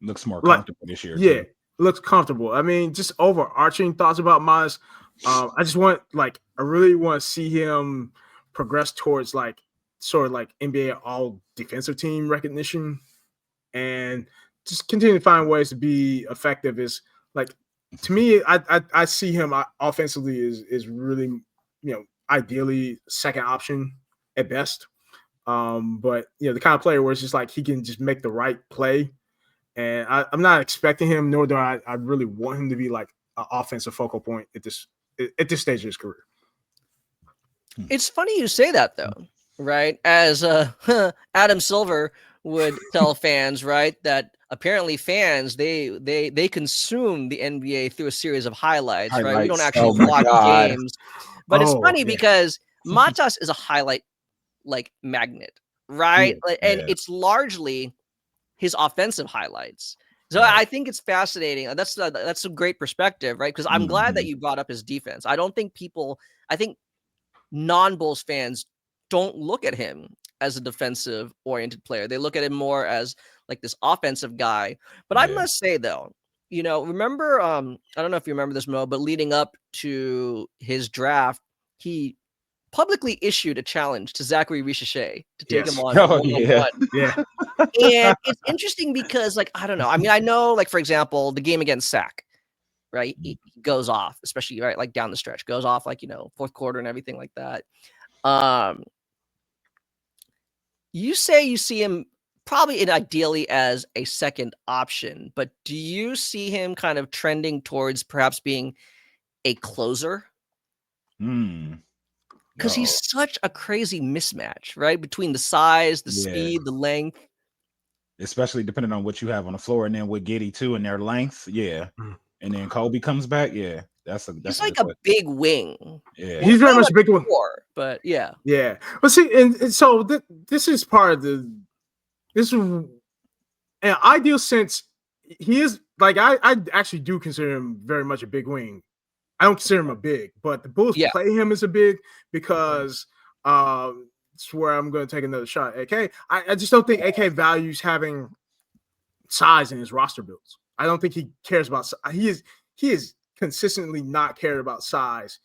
Speaker 1: looks more comfortable this year.
Speaker 2: Yeah, looks comfortable. I mean, just overarching thoughts about Maz. I really want to see him progress towards like sort of like NBA all defensive team recognition, and just continue to find ways to be effective. Is like, to me, I see him offensively is really, ideally second option at best. But the kind of player where it's just like he can just make the right play. And I'm not expecting him, nor do I really want him to be like an offensive focal point at this stage of his career.
Speaker 3: It's funny you say that, though, right? As Adam Silver would tell fans, right, that apparently fans they consume the NBA through a series of highlights, right? We don't actually watch games, but it's funny because Matas is a highlight like magnet, right? And it's largely his offensive highlights. So I think it's fascinating. That's a great perspective, right? Because I'm glad that you brought up his defense. I think non-Bulls fans don't look at him as a defensive oriented player. They look at him more as like this offensive guy. But I must say though, remember, I don't know if you remember this, Mo, but leading up to his draft, he publicly issued a challenge to Zachary Richelet to take him on one-on-one. And it's interesting because, like, I don't know. I mean, I know, like, for example, the game against Sac, right? He goes off, especially right, like down the stretch, goes off like, fourth quarter and everything like that. You say you see him probably ideally as a second option, but do you see him kind of trending towards perhaps being a closer? Because he's such a crazy mismatch, right? Between the size, the speed, the length.
Speaker 1: Especially depending on what you have on the floor, and then with Giddey too and their length. And then Kobe comes back. That's
Speaker 3: like a big wing.
Speaker 2: He's very much a big wing.
Speaker 3: But
Speaker 2: But see, and so this is part of this is an ideal sense. He is like, I actually do consider him very much a big wing. I don't consider him a big, but the Bulls play him as a big because it's where I'm going to take another shot at AK. I just don't think AK values having size in his roster builds. I don't think he cares about he is consistently not cared about size,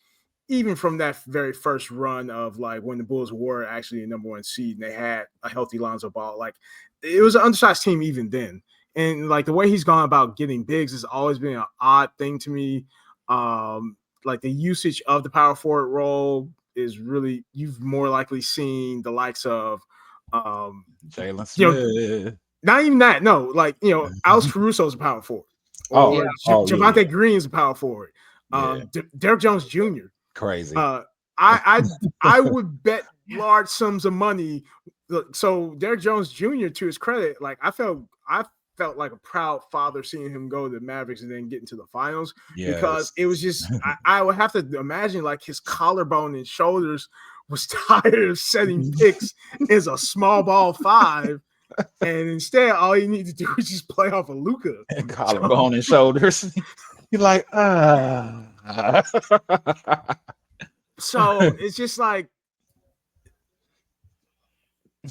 Speaker 2: even from that very first run of like when the Bulls were actually the number one seed and they had a healthy Lonzo Ball. Like, it was an undersized team even then. And like the way he's gone about getting bigs has always been an odd thing to me. Like the usage of the power forward role is really you've more likely seen the likes of
Speaker 1: Jalen
Speaker 2: you know,
Speaker 1: Smith.
Speaker 2: not even that. No, like Alex Caruso's a power forward,
Speaker 1: Oh,
Speaker 2: or
Speaker 1: yeah.
Speaker 2: Javonte Green's a power forward. Derrick Jones Jr.
Speaker 1: Crazy.
Speaker 2: I would bet large sums of money. So Derrick Jones Jr. to his credit, like I felt like a proud father seeing him go to the Mavericks and then get into the finals because it was just I would have to imagine like his collarbone and shoulders was tired of setting picks as a small ball 5. And instead, all you need to do is just play off of Luka.
Speaker 1: And collarbone and shoulders. You're like,
Speaker 2: So it's just like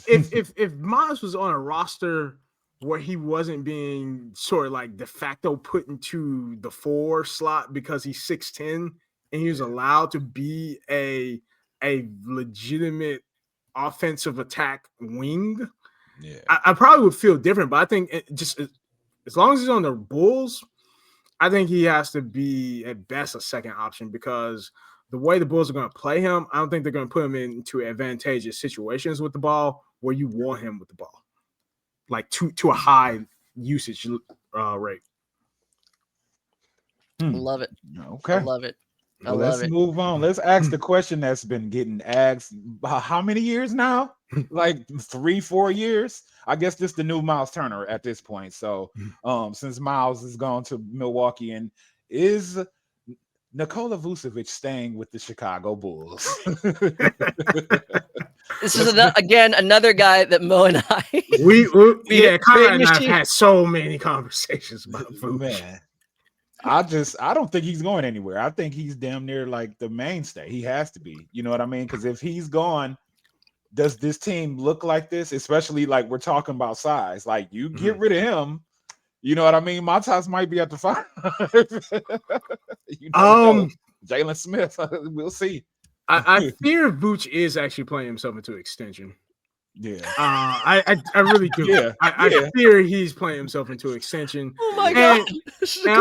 Speaker 2: if Miles was on a roster where he wasn't being sort of like de facto put into the 4 slot because he's 6'10" and he was allowed to be a legitimate offensive attack wing, I probably would feel different. But I think as long as he's on the Bulls, I think he has to be at best a second option because the way the Bulls are going to play him, I don't think they're going to put him into advantageous situations with the ball where you want him with the ball, like to a high usage rate.
Speaker 3: Love it.
Speaker 1: Okay.
Speaker 3: I love it.
Speaker 1: Let's move on. Let's ask the question that's been getting asked how many years now? Like 3-4 years. I guess this is the new Miles Turner at this point. So since Miles has gone to Milwaukee, and is Nikola Vucevic staying with the Chicago Bulls?
Speaker 3: This is another guy that Mo and I
Speaker 2: Conrad and I've had so many conversations about Vucevic.
Speaker 1: Man. I don't think he's going anywhere. I think he's damn near like the mainstay. He has to be. You know what I mean? Because if he's gone, does this team look like this? Especially like we're talking about size. Like you get rid of him, you know what I mean? My ties might be at the 5. Jalen Smith. We'll see.
Speaker 2: I fear Vooch is actually playing himself into extension.
Speaker 1: Yeah.
Speaker 2: I really do.
Speaker 1: Yeah.
Speaker 2: I fear he's playing himself into extension.
Speaker 3: Oh my god.
Speaker 1: He's playing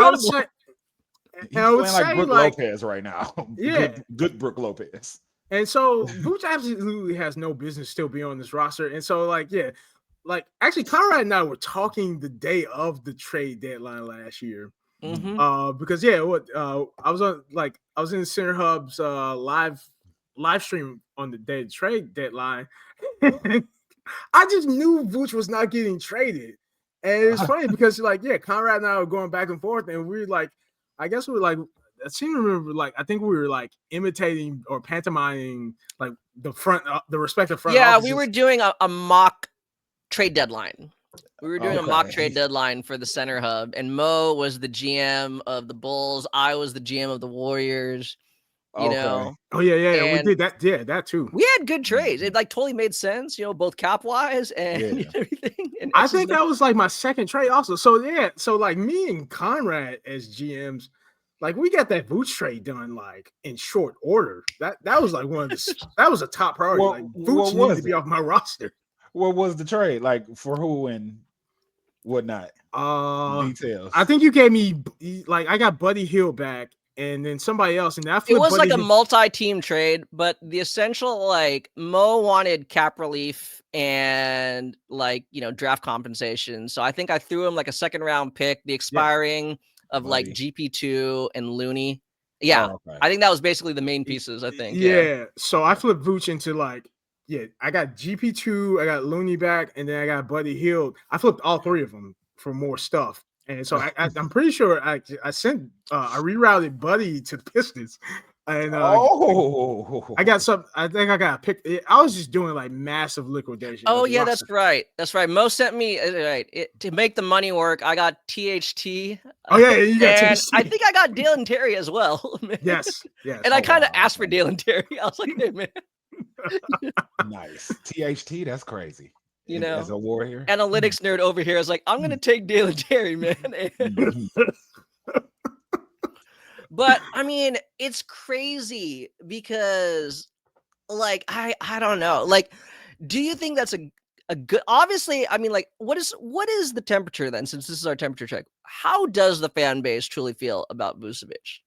Speaker 1: like Brooke Lopez right now.
Speaker 2: Yeah.
Speaker 1: Good Brooke Lopez.
Speaker 2: And so Vooch absolutely has no business still being on this roster. And so actually Conrad and I were talking the day of the trade deadline last year. Because I was in Center Hub's live stream on the day of the trade deadline. I just knew Vooch was not getting traded. And it's funny because Conrad and I were going back and forth, and we were like, I guess we were like, I seem to remember I think we were like imitating or pantomiming like the respective front offices.
Speaker 3: We were doing a mock trade deadline. We were doing a mock trade deadline for the Center Hub, and Mo was the GM of the Bulls. I was the GM of the Warriors. You know?
Speaker 2: Oh yeah. We did that. Yeah, that too.
Speaker 3: We had good trades. It totally made sense, both cap wise and everything. And
Speaker 2: I think that was like my second trade also. So me and Conrad as GMs, we got that Vooch trade done in short order. That was like that was a top priority. Vooch needed to be off my roster.
Speaker 1: What was the trade for who and whatnot? Details.
Speaker 2: I think you gave me I got Buddy Hield back. And then somebody else, and
Speaker 3: it was like a multi-team trade, but the essential Mo wanted cap relief and draft compensation. So I think I threw him a second round pick, the expiring of GP2 and Looney. Yeah, I think that was basically the main pieces. I think.
Speaker 2: Yeah. So I flipped Vooch into I got GP2, I got Looney back, and then I got Buddy Hield. I flipped all 3 of them for more stuff. And so I'm pretty sure I rerouted Buddy to the Pistons, and I got some. I think I got picked. I was just doing massive liquidation.
Speaker 3: Oh yeah, that's right. That's right. Mo sent me to make the money work. I got THT.
Speaker 2: Oh yeah, you got THT.
Speaker 3: I think I got Dalen Terry as well. Man.
Speaker 2: Yes.
Speaker 3: And I kind of asked for Dalen Terry. I was like, hey man.
Speaker 1: Nice. THT. That's crazy.
Speaker 3: As
Speaker 1: a warrior,
Speaker 3: analytics nerd over here is like, I'm gonna take Dalen Terry, man. But I mean, it's crazy because, I don't know. Do you think that's a good? Obviously, I mean, what is the temperature then? Since this is our temperature check, how does the fan base truly feel about Vucevic?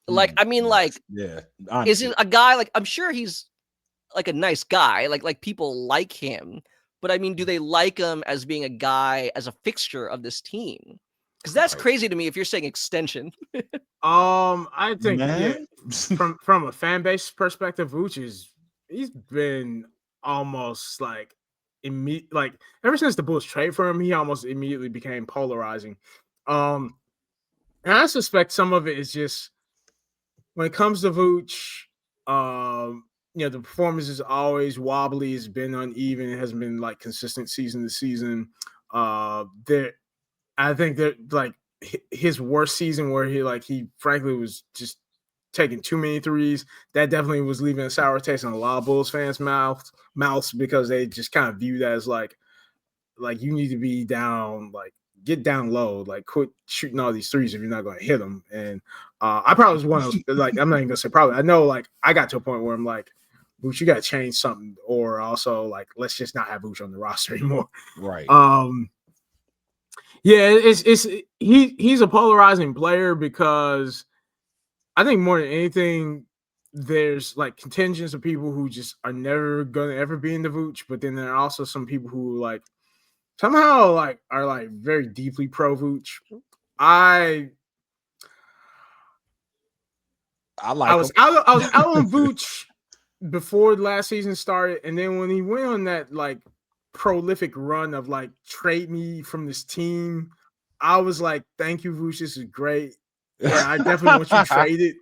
Speaker 3: Like, I mean, like,
Speaker 1: yeah.
Speaker 3: Is
Speaker 1: Honestly.
Speaker 3: it a guy like I'm sure he's like a nice guy, like people like him, but I mean, do they like him as being a guy as a fixture of this team? Because that's
Speaker 1: Right.
Speaker 3: crazy to me if you're saying extension.
Speaker 2: I think
Speaker 1: Man.
Speaker 2: from a fan base perspective, he's been almost like like ever since the Bulls trade for him, he almost immediately became polarizing. And I suspect some of it is just when it comes to Vooch, the performance is always wobbly. It's been uneven. It hasn't been like consistent season to season. There, I think that like his worst season where he frankly was just taking too many threes. That definitely was leaving a sour taste in a lot of Bulls fans' mouths because they just kind of view that as like you need to be down, like get down low, like quit shooting all these threes if you're not going to hit them. And I probably was one of those, like, I'm not even gonna say probably. I know, like, I got to a point where I'm like, Vooch, you got to change something, or also like, let's just not have Vooch on the roster anymore.
Speaker 1: Right.
Speaker 2: Yeah, he's a polarizing player because I think more than anything, there's like contingents of people who just are never gonna ever be in the Vooch, but then there are also some people who like somehow like are like very deeply pro Vooch. I
Speaker 1: like
Speaker 2: was out on Vooch before the last season started, and then when he went on that like prolific run of like trade me from this team, I was like, thank you, Vooch, this is great. Yeah, I definitely want you traded.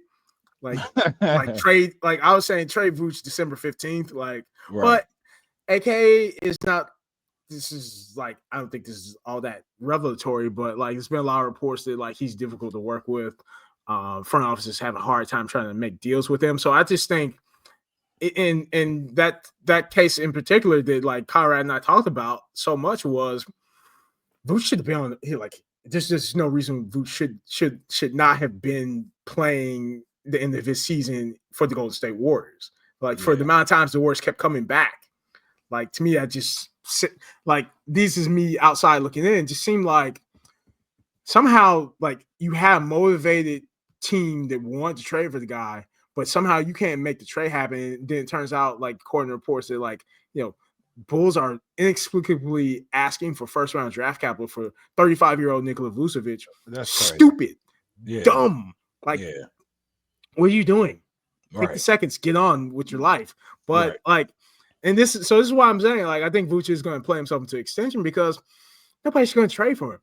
Speaker 2: Like trade, like I was saying, trade Vooch December 15th. Like,
Speaker 1: right.
Speaker 2: But AKA is not. This is like, I don't think this is all that revelatory, but like there's been a lot of reports that like he's difficult to work with. Front offices have a hard time trying to make deals with him. So I just think in that case in particular that like Conrad and I talked about so much was Vooch should have been on here. Like there's no reason Vooch should not have been playing the end of his season for the Golden State Warriors. Like for the amount of times the Warriors kept coming back. Like to me, I just like this is me outside looking in. It just seemed like somehow like you have a motivated team that want to trade for the guy, but somehow you can't make the trade happen. And then it turns out, like according to reports, that like Bulls are inexplicably asking for first round draft capital for 35-year-old Nikola Vucevic.
Speaker 1: That's
Speaker 2: stupid, dumb. Like, what are you doing? Take the seconds, get on with your life. But like. And this is why I'm saying, like, I think Vooch is going to play himself into extension because nobody's going to trade for him.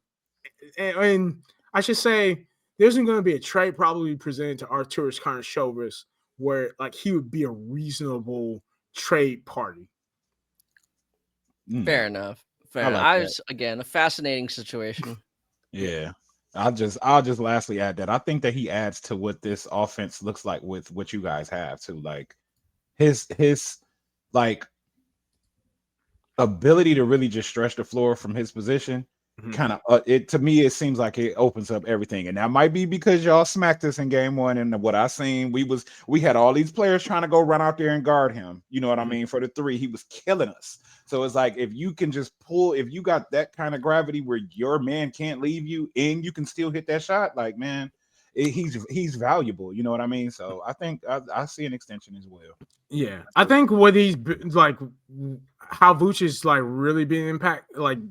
Speaker 2: And I should say, there's going to be a trade probably presented to Arturas Karnisovas where, like, he would be a reasonable trade party.
Speaker 3: Fair enough. Again, a fascinating situation.
Speaker 1: Yeah. I'll just lastly add that I think that he adds to what this offense looks like with what you guys have too. Like his like ability to really just stretch the floor from his position kind of it to me it seems like it opens up everything. And that might be because y'all smacked us in game one, and what I seen we had all these players trying to go run out there and guard him, you know what I mean, for the three. He was killing us. So it's like if you can just pull, if you got that kind of gravity where your man can't leave you and you can still hit that shot, like, man, he's valuable, you know what I mean? So I think I see an extension as well.
Speaker 2: Yeah, I think what he's like, how Vooch is like really being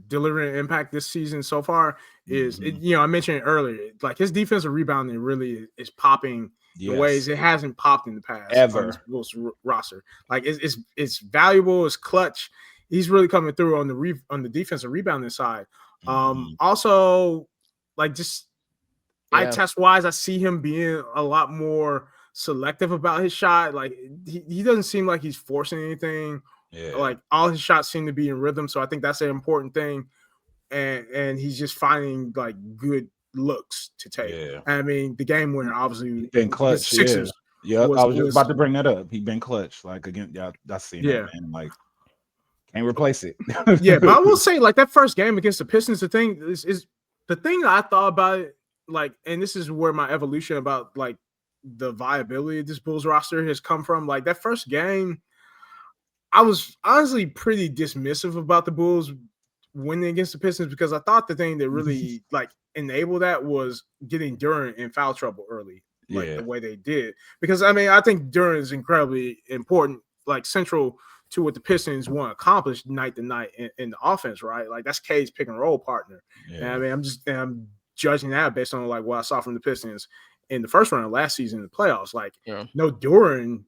Speaker 2: delivering impact this season so far is, I mentioned it earlier, like his defensive rebounding really is popping in ways it hasn't popped in the past
Speaker 1: ever
Speaker 2: on this Bulls roster. Like it's valuable, it's clutch. He's really coming through on the defensive rebounding side. Also, like just eye test wise, I see him being a lot more selective about his shot. Like he doesn't seem like he's forcing anything. Like all his shots seem to be in rhythm. So I think that's an important thing. And he's just finding like good looks to take. I mean, the game winner obviously
Speaker 1: been clutch.
Speaker 2: Sixers.
Speaker 1: I was just about to bring that up. He been clutch. Like again, I seen that, man. Like can't replace it.
Speaker 2: But I will say, like that first game against the Pistons, the thing is the thing that I thought about it, like, and this is where my evolution about like the viability of this Bulls roster has come from. Like that first game, I was honestly pretty dismissive about the Bulls winning against the Pistons because I thought the thing that really like enabled that was getting Durant in foul trouble early. like the way they did. Because I mean, I think Duran is incredibly important, like central to what the Pistons want to accomplish night to night in the offense, right? Like that's Cade's pick and roll partner. Yeah. And I mean, I'm judging that based on like what I saw from the Pistons in the first round of last season in the playoffs. Like, no Duran,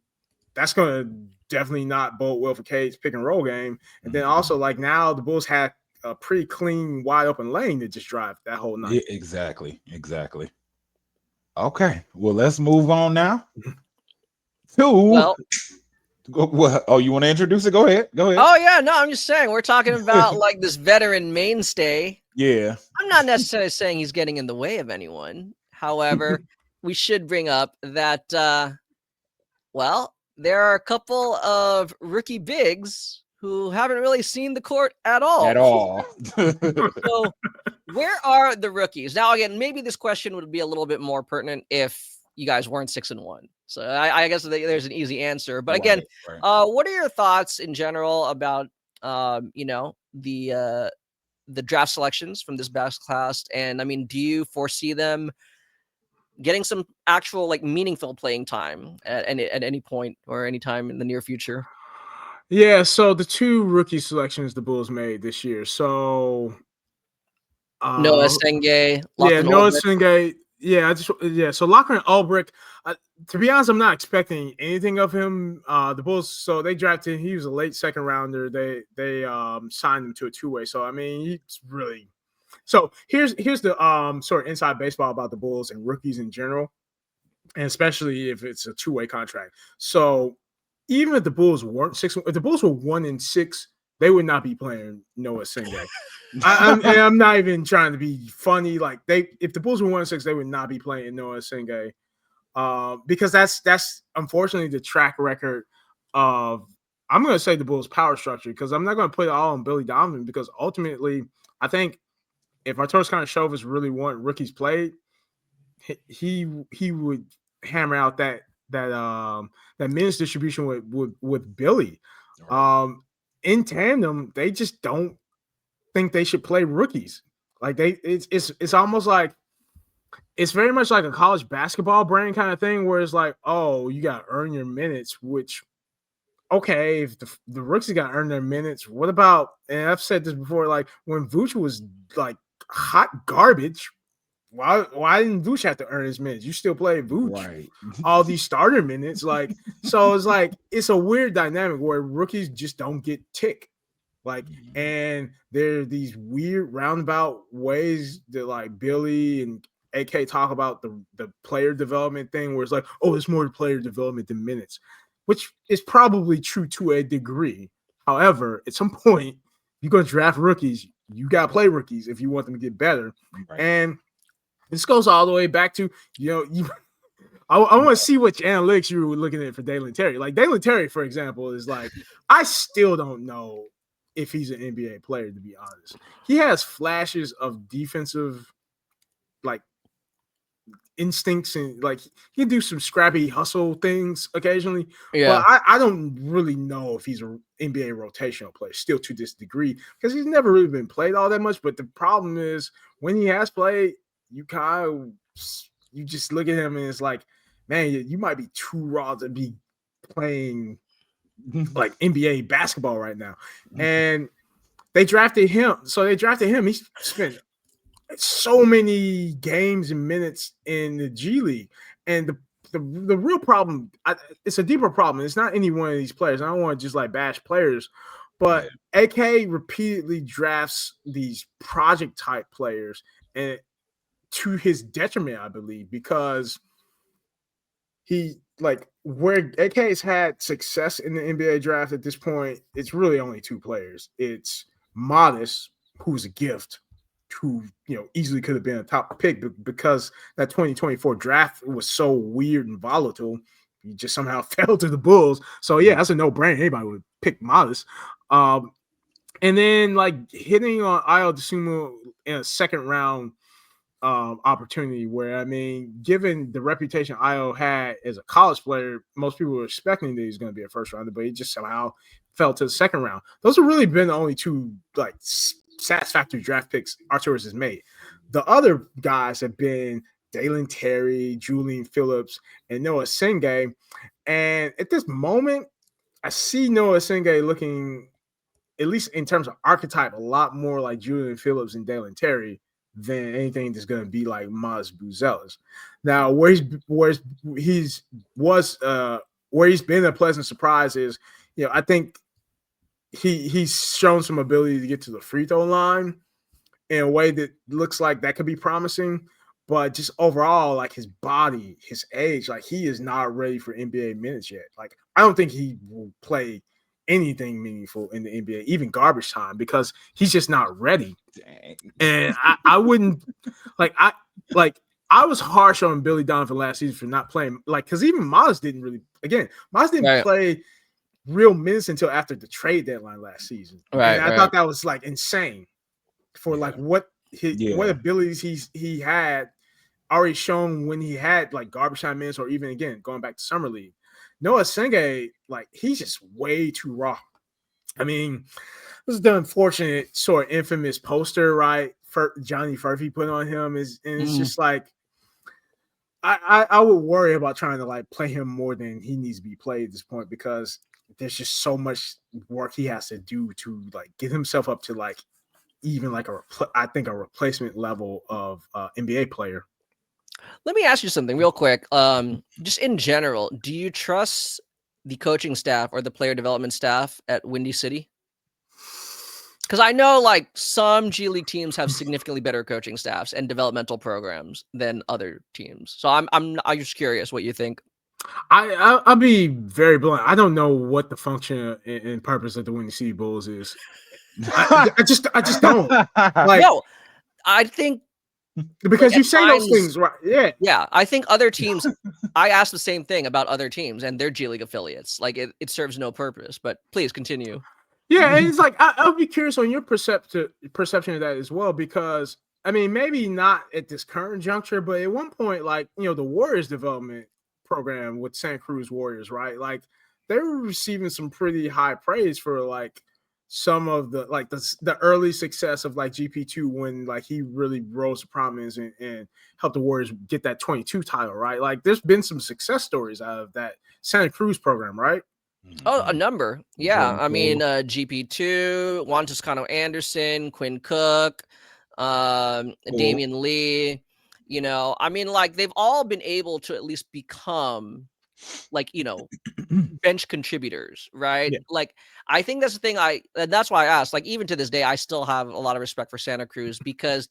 Speaker 2: that's going to definitely not bode well for Cade's pick and roll game. And then also, like, now the Bulls had a pretty clean, wide open lane to just drive that whole night.
Speaker 1: Yeah, exactly. Okay, well, let's move on now to. What? Oh, you want to introduce it? Go ahead.
Speaker 3: Oh yeah, no, I'm just saying we're talking about like this veteran mainstay.
Speaker 1: Yeah,
Speaker 3: I'm not necessarily saying he's getting in the way of anyone. However, we should bring up that well, there are a couple of rookie bigs who haven't really seen the court at all. So where are the rookies? Now, again, maybe this question would be a little bit more pertinent if you guys weren't 6-1. So I guess there's an easy answer. But again, what are your thoughts in general about, the draft selections from this best class? And I mean, do you foresee them getting some actual like meaningful playing time at any point or any time in the near future?
Speaker 2: Yeah, so the two rookie selections the Bulls made this year. So
Speaker 3: Noah Senge,
Speaker 2: Noah Senge. So Locker and Ulbrich. To be honest, I'm not expecting anything of him. The Bulls, so they drafted. He was a late second rounder. They signed him to a two-way. So I mean, he's really. So here's the sort of inside baseball about the Bulls and rookies in general, and especially if it's a two-way contract. So even if the Bulls weren't 6, if the Bulls were 1-6, they would not be playing Noah Senge. I'm not even trying to be funny. Like if the Bulls were 1-6, they would not be playing Noah Senge, because that's unfortunately the track record of. I'm going to say the Bulls' power structure, because I'm not going to put it all on Billy Donovan, because ultimately I think if Arturas Karnisovas really want rookies played, he would hammer out that minutes distribution with Billy. In tandem, they just don't think they should play rookies. Like it's almost like it's very much like a college basketball brain kind of thing, where it's like, oh, you got to earn your minutes. Which, okay, if the rookies got to earn their minutes, what about? And I've said this before, like when Vooch was like hot garbage. Why didn't Vooch have to earn his minutes? You still play Vooch, right? All these starter minutes, like, so it's like it's a weird dynamic where rookies just don't get tick, like, and there are these weird roundabout ways that like Billy and AK talk about the player development thing, where it's like, oh, it's more player development than minutes, which is probably true to a degree. However, at some point, you're going to draft rookies. You got to play rookies if you want them to get better, right. And this goes all the way back to, I want to see which analytics you were looking at for Dalen Terry. Like Dalen Terry, for example, is like, I still don't know if he's an NBA player, to be honest. He has flashes of defensive, like, instincts, and like he can do some scrappy hustle things occasionally. Yeah. But I don't really know if he's an NBA rotational player still to this degree, because he's never really been played all that much. But the problem is when he has played, you just look at him and it's like, man, you might be too raw to be playing like NBA basketball right now. And they drafted him. So they drafted him. He spent so many games and minutes in the G League. And the real problem, it's a deeper problem. It's not any one of these players. I don't want to just like bash players, but AK repeatedly drafts these project type players, and to his detriment, I believe, because he, like, where AK has had success in the NBA draft at this point, it's really only two players. It's Modest, who's a gift, who easily could have been a top pick, but because that 2024 draft was so weird and volatile, he just somehow fell to the Bulls. So yeah, that's a no-brainer. Anybody would pick Modest. And then like hitting on Ayo Dosunmu in a second round opportunity, where, I mean, given the reputation Ayo had as a college player, most people were expecting that he's going to be a first rounder, but he just somehow fell to the second round. Those have really been the only two like satisfactory draft picks Arturas has made. The other guys have been Dalen Terry, Julian Phillips, and Noah Sengay. And at this moment, I see Noah Sengay looking, at least in terms of archetype, a lot more like Julian Phillips and Dalen Terry than anything that's going to be like Maz Buzelis. Now, where he's been a pleasant surprise is, I think he's shown some ability to get to the free throw line in a way that looks like that could be promising. But just overall, like his body, his age, like he is not ready for NBA minutes yet. Like I don't think he will play anything meaningful in the NBA, even garbage time, because he's just not ready.
Speaker 1: Dang.
Speaker 2: And I wouldn't I was harsh on Billy Donovan last season for not playing, because even Maz didn't play real minutes until after the trade deadline last season.
Speaker 3: Right.
Speaker 2: And I thought that was like insane for like what abilities he had already shown when he had like garbage time minutes, or even again going back to summer league. Noah Sengay, like he's just way too raw. I mean, this is the unfortunate sort of infamous poster, right? Johnny Furphy put on him it's just like I would worry about trying to like play him more than he needs to be played at this point, because there's just so much work he has to do to like get himself up to like even like a replacement level of NBA player.
Speaker 3: Let me ask you something real quick. Just in general, do you trust the coaching staff or the player development staff at Windy City? Because I know like some G League teams have significantly better coaching staffs and developmental programs than other teams. So I'm just curious what you think.
Speaker 2: I'll be very blunt. I don't know what the function and purpose of the Windy City Bulls is. I just don't. Like,
Speaker 3: no, I think
Speaker 2: because you say those things, right?
Speaker 3: Yeah. I think other teams. I asked the same thing about other teams and their G League affiliates. Like it serves no purpose. But please continue.
Speaker 2: Yeah, and it's like I'll be curious on your perception of that as well, because I mean maybe not at this current juncture, but at one point, like the Warriors development program with Santa Cruz Warriors, right? Like they were receiving some pretty high praise for like some of the like the early success of like GP2 when like he really rose to prominence and helped the Warriors get that 22 title, right? Like there's been some success stories out of that Santa Cruz program, right?
Speaker 3: Oh, a number. Yeah. I mean, GP2, Juan Toscano Anderson, Quinn Cook, Damian Lee, I mean, like they've all been able to at least become like, bench contributors, right?
Speaker 2: Yeah.
Speaker 3: Like, I think that's the thing and that's why I asked, like, even to this day, I still have a lot of respect for Santa Cruz because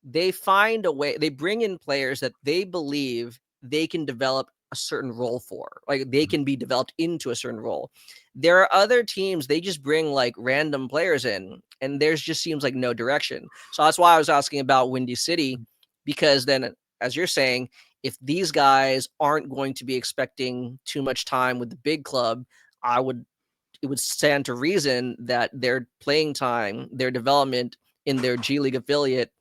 Speaker 3: they find a way, they bring in players that they believe they can develop a certain role for, like they can be developed into a certain role. There are other teams, they just bring like random players in and there's just seems like no direction. So that's why I was asking about Windy City, because then as you're saying, if these guys aren't going to be expecting too much time with the big club, it would stand to reason that their playing time, their development in their G League affiliate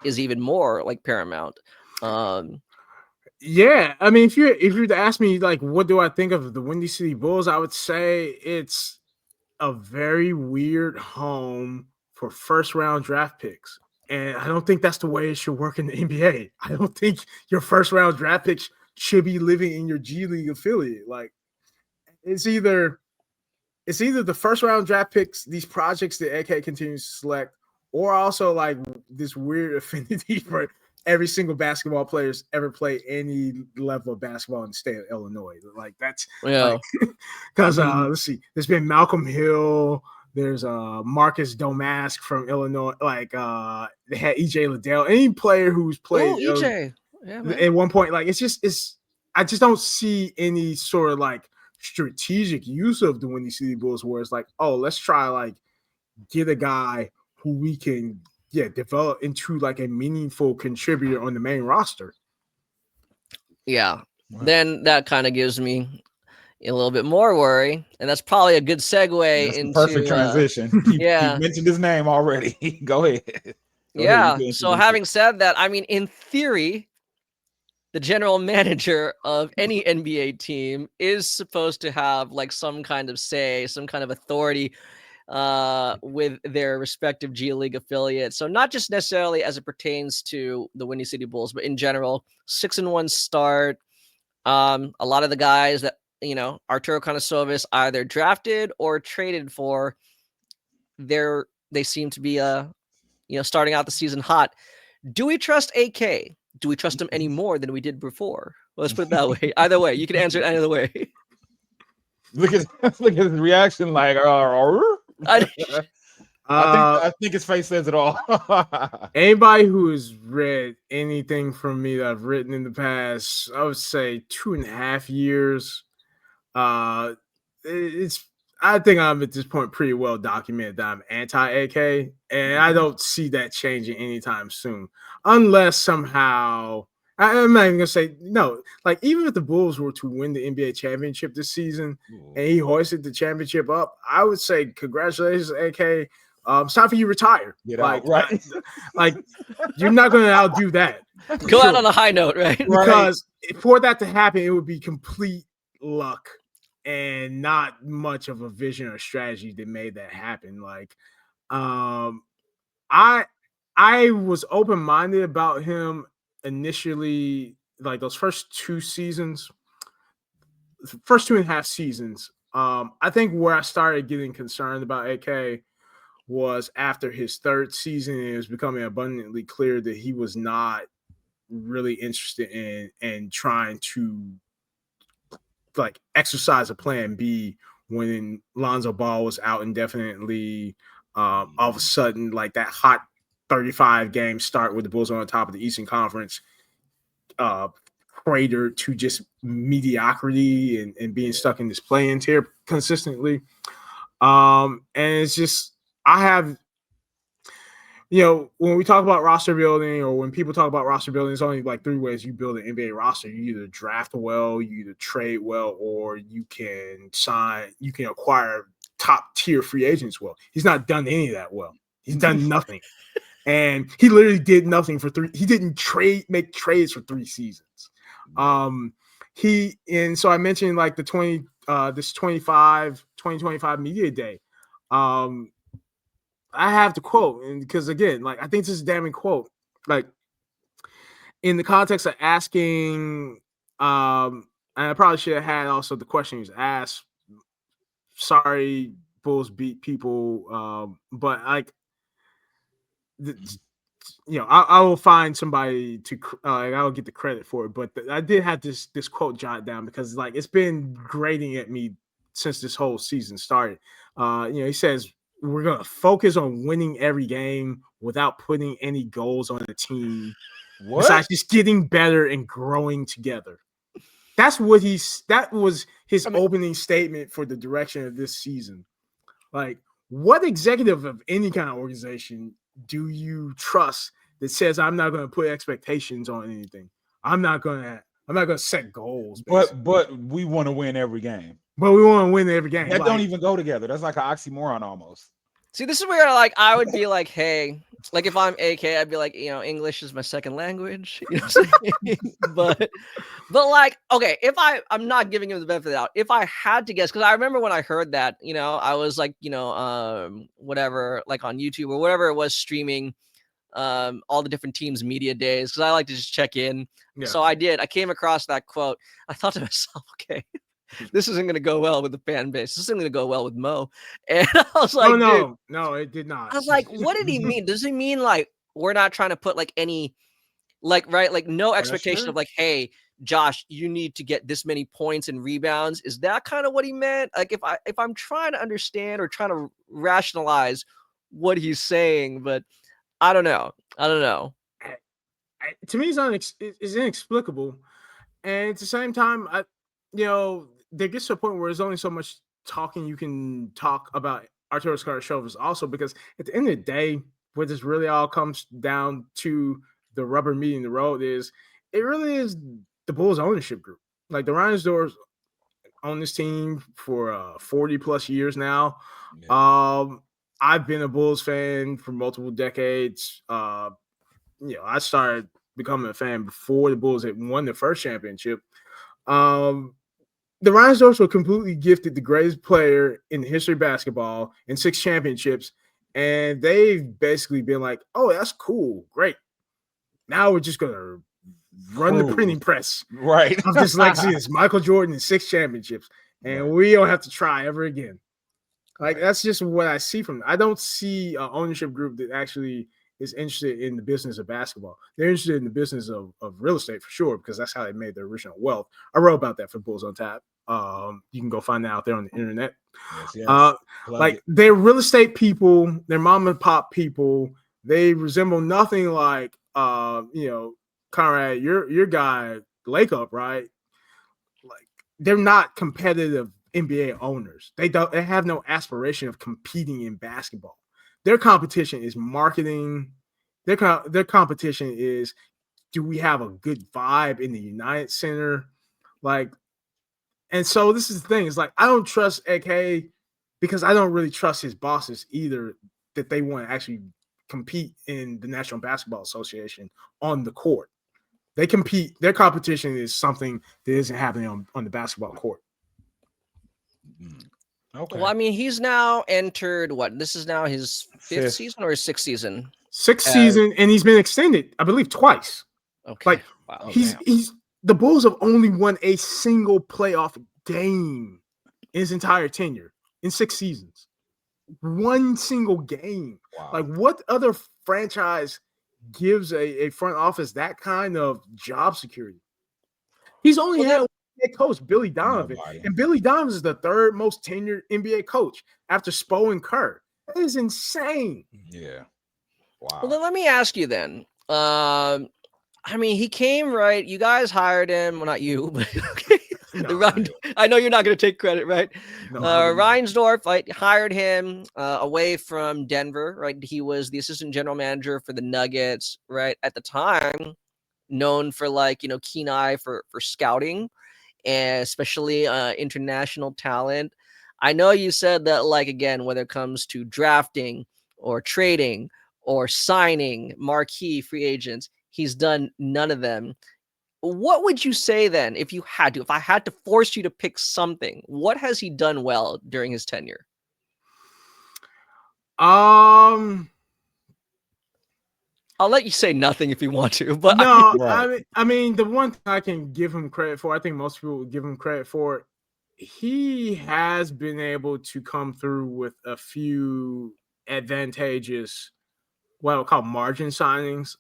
Speaker 3: is even more like paramount.
Speaker 2: Yeah, I mean, if you're to ask me, like, what do I think of the Windy City Bulls, I would say it's a very weird home for first round draft picks, and I don't think that's the way it should work in the NBA. I don't think your first round draft picks should be living in your G League affiliate. Like, it's either the first round draft picks, these projects that AK continues to select, or also like this weird affinity for every single basketball player's ever played any level of basketball in the state of Illinois. Like that's because let's see, there's been Malcolm Hill, there's Marcus Domask from Illinois, like they had EJ Liddell, any player who's played
Speaker 3: EJ
Speaker 2: at one point. Like it's I just don't see any sort of like strategic use of the Windy City Bulls where it's like, oh, let's try like get a guy who we can develop into like a meaningful contributor on the main roster.
Speaker 3: Yeah. Wow. Then that kind of gives me a little bit more worry, and that's probably a good segue into
Speaker 1: perfect transition. You mentioned his name already. Go ahead. Go ahead.
Speaker 3: So having said that, I mean, in theory, the general manager of any NBA team is supposed to have like some kind of say, some kind of authority with their respective G League affiliates. So not just necessarily as it pertains to the Windy City Bulls, but in general, 6-1 start. A lot of the guys that, Arturo Conosovis either drafted or traded for, they seem to be starting out the season hot. Do we trust AK? Do we trust him any more than we did before? Let's put it that way. Either way, you can answer it either way.
Speaker 1: Look at his reaction, like, I think his face says it all.
Speaker 2: Anybody who has read anything from me that I've written in the past, I would say 2.5 years. I think I'm at this point pretty well documented that I'm anti-AK, and I don't see that changing anytime soon, unless somehow I'm not even gonna say no. Like, even if the Bulls were to win the NBA championship this season and he hoisted the championship up, I would say congratulations, AK. It's time for you to retire.
Speaker 1: Get out, right?
Speaker 2: Like, you're not going to outdo that.
Speaker 3: Go out on a high note, right?
Speaker 2: Because for that to happen, it would be complete luck and not much of a vision or strategy that made that happen. Like, I was open-minded about him initially, like those first 2.5 seasons. I think where I started getting concerned about AK was after his third season, and it was becoming abundantly clear that he was not really interested in trying to like exercise a plan B when Lonzo Ball was out indefinitely. All of a sudden, like that hot 35 game start with the Bulls on top of the Eastern Conference cratered to just mediocrity and being stuck in this play-in tier consistently. And it's just, I have, when we talk about roster building, or when people talk about roster building, there's only like 3 ways you build an NBA roster. You either draft well, you either trade well, or you can acquire top tier free agents well. He's not done any of that well. He's done nothing. And he literally did nothing for 3. He didn't make trades for 3 seasons. So I mentioned like the 2025 media day. I have to quote, and because again, like I think this is a damning quote. Like, in the context of asking, and I probably should have had also the question he was asked. Sorry, Bulls beat people, but like, I will find somebody to, I will get the credit for it. But I did have this quote jotted down because like it's been grating at me since this whole season started. He says, we're going to focus on winning every game without putting any goals on the team.
Speaker 1: What?
Speaker 2: Besides just getting better and growing together. That was his opening statement for the direction of this season. Like, what executive of any kind of organization do you trust that says, I'm not going to put expectations on anything? I'm not going to set goals.
Speaker 1: But we want to win every game.
Speaker 2: But we want to win every game.
Speaker 1: That don't even go together. That's like an oxymoron almost.
Speaker 3: See, this is where like I would be like, hey, like if I'm AK, I'd be like, English is my second language. You know what I'm saying? but like, okay, if I'm not giving him the benefit of the doubt. If I had to guess, because I remember when I heard that, I was like, whatever, like on YouTube or whatever it was, streaming all the different teams' media days, because I like to just check in. Yeah. So I did. I came across that quote. I thought to myself, okay, this isn't going to go well with the fan base. This isn't going to go well with Mo. And I was like,
Speaker 2: no, it did not.
Speaker 3: I was like, what did he mean? Does he mean like we're not trying to put like any, like, right, like no expectation of like, hey, Josh, you need to get this many points and rebounds? Is that kind of what he meant? Like, if I'm trying to understand or trying to rationalize what he's saying, but I don't know.
Speaker 2: To me, it's inexplicable, and at the same time, there gets to a point where there's only so much talking you can talk about Arturo Karnisovas also, because at the end of the day, what this really all comes down to, the rubber meeting the road, is it really is the Bulls ownership group. Like, the Reinsdorfs own this team for 40 plus years now. Yeah. I've been a Bulls fan for multiple decades. I started becoming a fan before the Bulls had won the first championship. the Reinsdorfs were completely gifted the greatest player in the history of basketball in 6 championships, and they've basically been like, "Oh, that's cool, great. Now we're just gonna run the printing press
Speaker 1: Right.
Speaker 2: of this legacy. It's Michael Jordan in 6 championships, and
Speaker 1: Right.
Speaker 2: we don't have to try ever again." Like that's just what I see from. I don't see an ownership group that actually is interested in the business of basketball. They're interested in the business of real estate for sure, because that's how they made their original wealth. I wrote about that for Bulls on Tap. You can go find that out there on the internet.
Speaker 1: Yes.
Speaker 2: Like they're real estate people, they're mom and pop people. They resemble nothing like Conrad, your guy, Lake Up, right? Like they're not competitive NBA owners. They have no aspiration of competing in basketball. Their competition is marketing. Their competition is, do we have a good vibe in the United Center? Like, and so this is the thing. It's like I don't trust AK because I don't really trust his bosses either, that they want to actually compete in the National Basketball Association on the court. They compete. Their competition is something that isn't happening on the basketball court.
Speaker 1: Okay.
Speaker 3: Well, I mean, he's now entered what? This is now his 5th season or his 6th season?
Speaker 2: 6th season, and he's been extended, I believe, twice.
Speaker 3: Okay.
Speaker 2: Like
Speaker 3: wow.
Speaker 2: he's the Bulls have only won a single playoff game in his entire tenure in 6 seasons. One single game.
Speaker 1: Wow.
Speaker 2: Like what other franchise gives a front office that kind of job security? He's only had head coach, Billy Donovan.
Speaker 1: Nobody.
Speaker 2: And Billy Donovan is the 3rd most tenured NBA coach after Spo and Kerr. That is insane.
Speaker 1: Yeah. Wow.
Speaker 3: Well, then let me ask you then. I mean, he came, right? You guys hired him. Well, not you, but I know you're not going to take credit, right? Reinsdorf hired him away from Denver, right? He was the assistant general manager for the Nuggets, right? At the time, known for keen eye for scouting, and especially international talent. I know you said that, again, whether it comes to drafting or trading or signing marquee free agents, he's done none of them. What would you say then, if I had to force you to pick something, what has he done well during his tenure? I'll let you say nothing if you want to, but
Speaker 2: no, I mean, the one thing I can give him credit for, I think most people would give him credit for, he has been able to come through with a few advantageous, what I would call margin signings.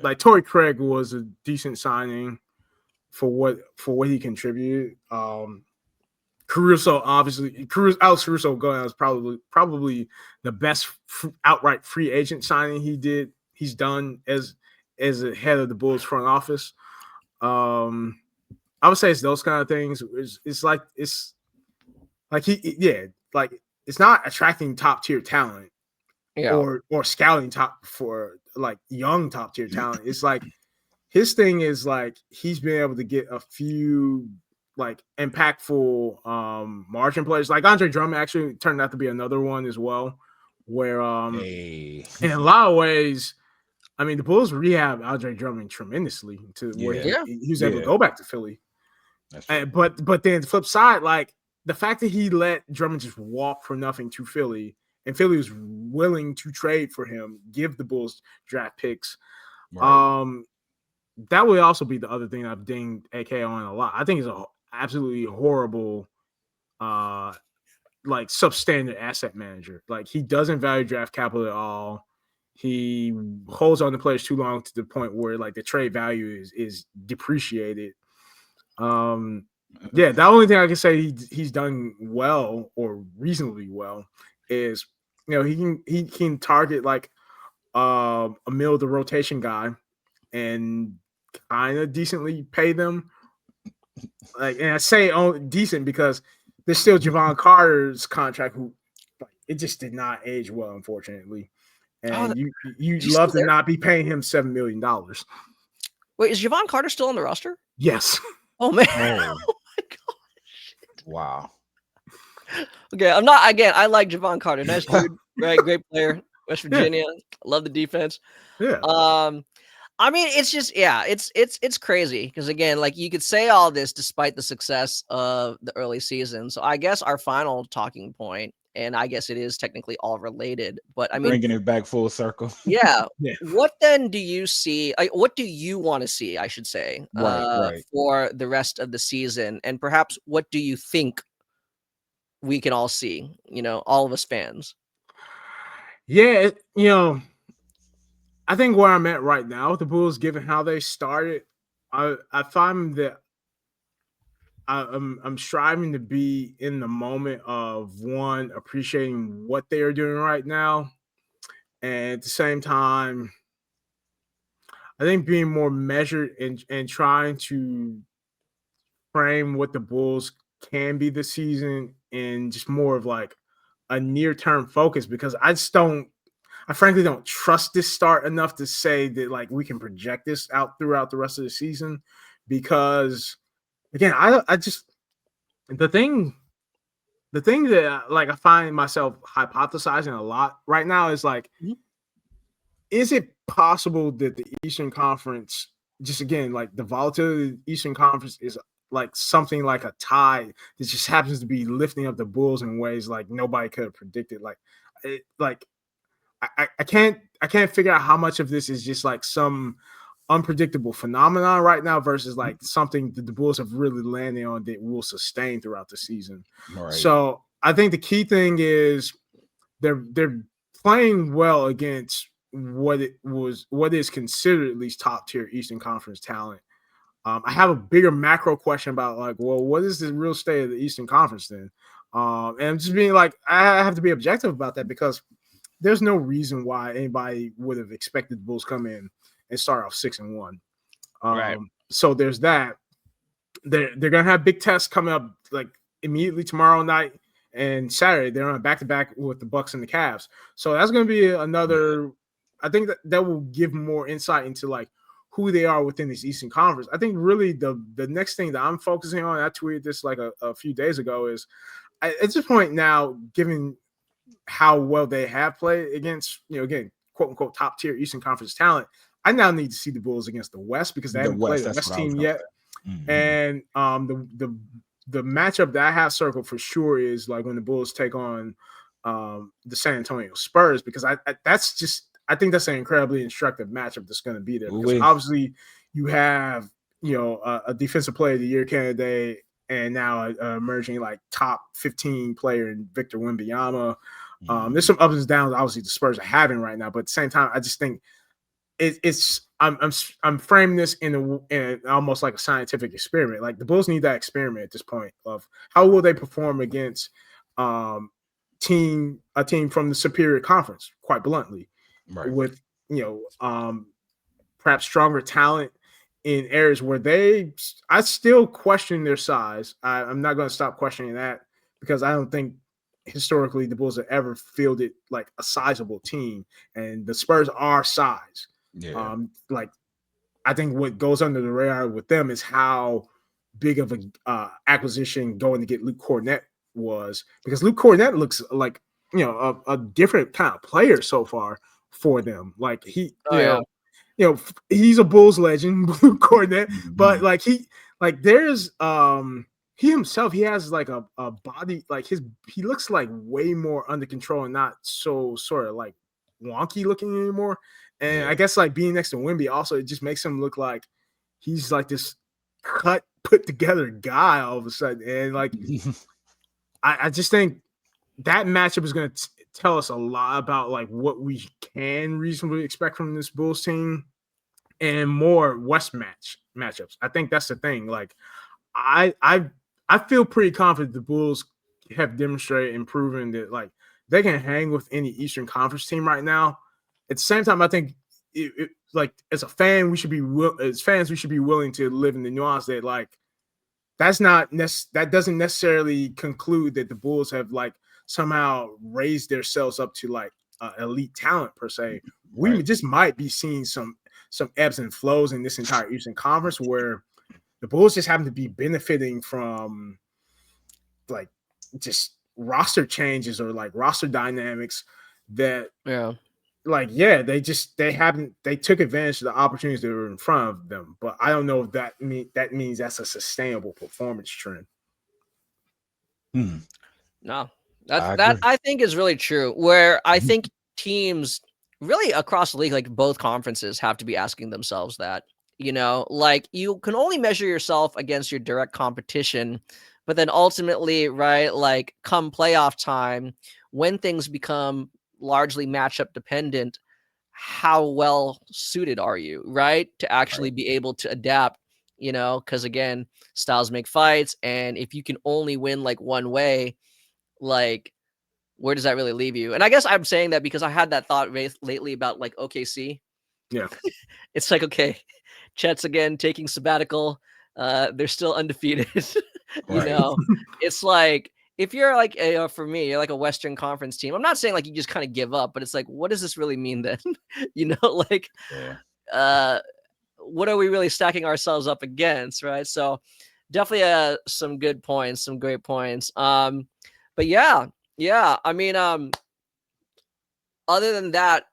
Speaker 2: Like Torrey Craig was a decent signing for what he contributed. Caruso, obviously, Alex Caruso going was probably the best outright free agent signing he's done as a head of the Bulls front office. I would say it's those kind of things. It's not attracting top tier talent, or scouting young top tier talent. It's like his thing is he's been able to get a few impactful margin players. Like Andre Drummond actually turned out to be another one as well, where in a lot of ways, I mean, the Bulls rehab Andre Drummond tremendously to where he was able to go back to Philly. But then the flip side, the fact that he let Drummond just walk for nothing to Philly, and Philly was willing to trade for him, give the Bulls draft picks. Right. That would also be the other thing I've dinged AK on a lot. I think he's an absolutely horrible, substandard asset manager. He doesn't value draft capital at all. He holds on to players too long to the point where the trade value is depreciated. The only thing I can say he's done well or reasonably well is, he can target a middle of the rotation guy and kind of decently pay them. And I say decent because there's still Javon Carter's contract, who it just did not age well, unfortunately. And you'd love to not be paying him $7 million.
Speaker 3: Wait, is Javon Carter still on the roster?
Speaker 2: Yes.
Speaker 3: Oh man! Oh my gosh!
Speaker 1: Wow.
Speaker 3: Okay, I'm not. Again, I like Javon Carter. Nice dude, right? Great player. West Virginia. Love the defense.
Speaker 2: Yeah.
Speaker 3: I mean, it's just it's crazy because again, like you could say all this despite the success of the early season. So I guess our final talking point, and I guess it is technically all related, but I mean,
Speaker 1: Bringing it back full circle.
Speaker 3: yeah.
Speaker 2: Yeah.
Speaker 3: What then do you see? What do you want to see? I should say,
Speaker 1: Right.
Speaker 3: for the rest of the season, and perhaps what do you think we can all see? All of us fans.
Speaker 2: Yeah, I think where I'm at right now with the Bulls, given how they started, I find that I'm striving to be in the moment of one appreciating what they are doing right now, and at the same time, I think being more measured and trying to frame what the Bulls can be this season in just more of like a near term focus because I frankly don't trust this start enough to say that like we can project this out throughout the rest of the season because again, I just the thing that like I find myself hypothesizing a lot right now is like, is it possible that the Eastern Conference, just again, like the volatility of the Eastern Conference is like something like a tide that just happens to be lifting up the Bulls in ways like nobody could have predicted. I can't figure out how much of this is just like some unpredictable phenomenon right now versus like something that the Bulls have really landed on that will sustain throughout the season.
Speaker 1: Right.
Speaker 2: So I think the key thing is they're playing well against what is considered at least top tier Eastern Conference talent. I have a bigger macro question about like, well, what is the real state of the Eastern Conference then? And I'm just being like, I have to be objective about that because there's no reason why anybody would have expected the Bulls come in and start off 6-1.
Speaker 3: Right.
Speaker 2: So there's that. They're gonna have big tests coming up like immediately tomorrow night and Saturday. They're on a back-to-back with the Bucks and the Cavs. So that's gonna be another. I think that will give more insight into like who they are within this Eastern Conference. I think really the next thing that I'm focusing on, I tweeted this like a few days ago, is at this point now, given how well they have played against, again, quote unquote, top tier Eastern Conference talent, I now need to see the Bulls against the West because they haven't played a West team yet.
Speaker 1: Mm-hmm.
Speaker 2: And the matchup that I have circled for sure is like when the Bulls take on the San Antonio Spurs, because I think that's an incredibly instructive matchup that's going to be there because obviously you have a defensive player of the year candidate and now an emerging like top 15 player in Victor Wembanyama. There's some ups and downs obviously the Spurs are having right now, but at the same time I just think I'm framing this in almost like a scientific experiment. Like the Bulls need that experiment at this point of how will they perform against a team from the superior conference, quite bluntly,
Speaker 1: right,
Speaker 2: with perhaps stronger talent in areas where I still question their size. I'm not going to stop questioning that because I don't think historically the Bulls have ever fielded like a sizable team, and the Spurs are size.
Speaker 1: Yeah.
Speaker 2: Like I think what goes under the radar with them is how big of a acquisition going to get Luke Cornett was, because Luke Cornett looks like a different kind of player so far for them. Like he's a Bulls legend, Luke Cornett, but like he himself, he has like a body, like he looks like way more under control and not so sort of like wonky looking anymore. And I guess like being next to Wemby also, it just makes him look like he's like this put together guy all of a sudden. And like I just think that matchup is going to tell us a lot about like what we can reasonably expect from this Bulls team and more West matchups. I think that's the thing. Like I feel pretty confident the Bulls have demonstrated and proven that like they can hang with any Eastern Conference team right now. At the same time, I think like as a fan, we should be willing to live in the nuance that like that doesn't necessarily conclude that the Bulls have like somehow raised themselves up to like elite talent per se. We just might be seeing some ebbs and flows in this entire Eastern Conference where the Bulls just happen to be benefiting from like just roster changes or like roster dynamics that like, yeah, they took advantage of the opportunities that were in front of them. But I don't know if that means that's a sustainable performance trend.
Speaker 3: No,
Speaker 1: I
Speaker 3: that
Speaker 1: agree.
Speaker 3: I think is really true. Where I think teams really across the league, like both conferences, have to be asking themselves that. Like you can only measure yourself against your direct competition, but then ultimately, right, like come playoff time, when things become largely matchup dependent, how well suited are you, right, to actually be able to adapt? Because again, styles make fights, and if you can only win like one way, like where does that really leave you? And I guess I'm saying that because I had that thought lately about like OKC.
Speaker 2: Yeah.
Speaker 3: It's like, okay, Chet's again taking sabbatical. They're still undefeated.
Speaker 1: Right.
Speaker 3: It's like if you're like for me, you're like a Western Conference team. I'm not saying like you just kind of give up, but it's like, what does this really mean then? Like
Speaker 1: Yeah.
Speaker 3: uh what are we really stacking ourselves up against, right? So definitely some good points, some great points. But yeah, I mean, other than that,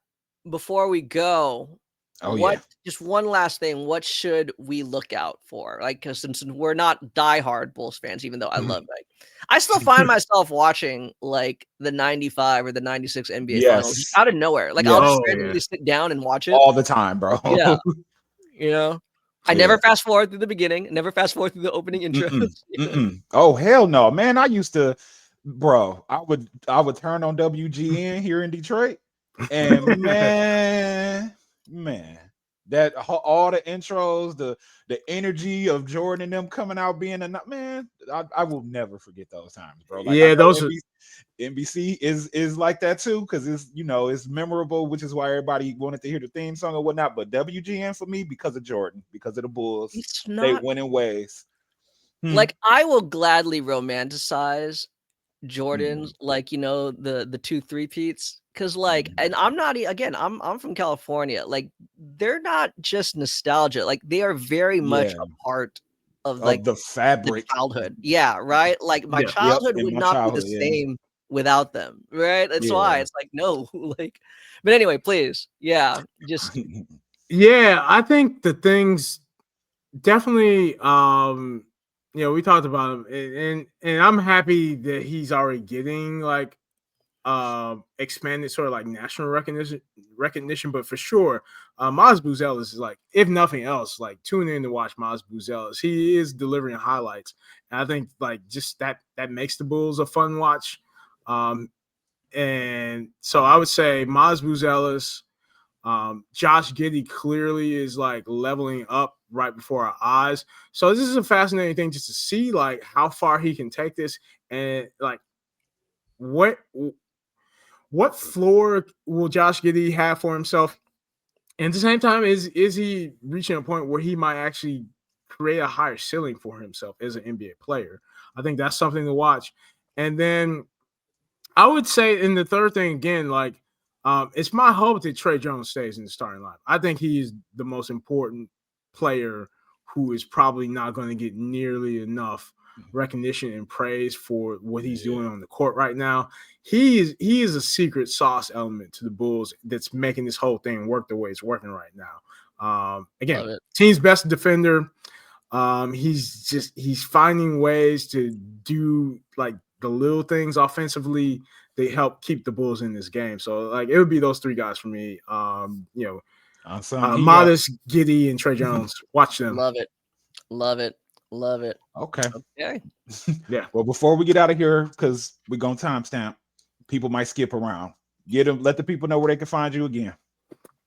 Speaker 3: before we go,
Speaker 1: Oh yeah.
Speaker 3: just one last thing, what should we look out for? Like, because since we're not diehard Bulls fans, even though I love it, I still find myself watching like the 95 or the 96 NBA finals just
Speaker 1: Yes.
Speaker 3: out of nowhere. Like, I'll
Speaker 1: Yes.
Speaker 3: just
Speaker 2: Oh yeah.
Speaker 3: randomly sit down and watch it.
Speaker 1: All the time, bro.
Speaker 3: Yeah. You know, I
Speaker 1: Yeah.
Speaker 3: never fast forward through the beginning, never fast forward through the opening intros.
Speaker 1: Oh hell no, man! I used to, bro. I would turn on WGN here in Detroit, and man, that all the intros, the energy of Jordan and them coming out being a man. I will never forget those times, bro. Like I
Speaker 2: Yeah,
Speaker 1: know
Speaker 2: those are
Speaker 1: NBC is like that too, because it's memorable, which is why everybody wanted to hear the theme song or whatnot. But WGN for me because of Jordan, because of the Bulls,
Speaker 3: It's
Speaker 1: they
Speaker 3: not
Speaker 1: winning ways.
Speaker 3: like I will gladly romanticize
Speaker 1: Mhm.
Speaker 3: Jordan's, like, the 2 3-peats, because like,
Speaker 1: Mhm.
Speaker 3: and I'm not again, I'm from California. Like, they're not just nostalgia, like they are very much
Speaker 1: Yeah,
Speaker 3: a part of like
Speaker 1: of the
Speaker 3: the
Speaker 1: fabric.
Speaker 3: childhood. Yeah, right. Like my
Speaker 2: yeah.
Speaker 1: Yep,
Speaker 3: childhood
Speaker 1: in
Speaker 3: would
Speaker 1: my
Speaker 3: not be the
Speaker 1: childhood, yeah.
Speaker 3: same without them, right? That's why
Speaker 1: Yeah.
Speaker 3: it's like no, like. But anyway, please, yeah, just
Speaker 2: Yeah, I think the things definitely we talked about him, and I'm happy that he's already getting like expanded sort of like national recognition. But for sure, Maz Buzelis is like, if nothing else, like tune in to watch Maz Buzelis. He is delivering highlights, and I think like just that makes the Bulls a fun watch. And so I would say Maz Buzelis. Josh Giddey clearly is like leveling up right before our eyes. So this is a fascinating thing just to see like how far he can take this, and like what floor will Josh Giddey have for himself? And at the same time, is he reaching a point where he might actually create a higher ceiling for himself as an NBA player? I think that's something to watch. And then I would say in the third thing again, like it's my hope that Trey Jones stays in the starting line. I think he's the most important player who is probably not going to get nearly enough recognition and praise for what he's
Speaker 1: Yeah.
Speaker 2: doing on the court right now. He is a secret sauce element to the Bulls that's making this whole thing work the way it's working right now. Again,
Speaker 3: love it.
Speaker 2: team's best defender. He's finding ways to do like the little things offensively. They help keep the Bulls in this game. So like it would be those three guys for me.
Speaker 1: Unsung hero.
Speaker 2: Modest, Giddy, and Trey Jones. Watch them.
Speaker 3: Love it. Love it. Love it.
Speaker 1: Okay.
Speaker 3: Okay.
Speaker 2: Yeah,
Speaker 1: Well, before we get out of here, because we're gonna timestamp, people might skip around. Let the people know where they can find you again.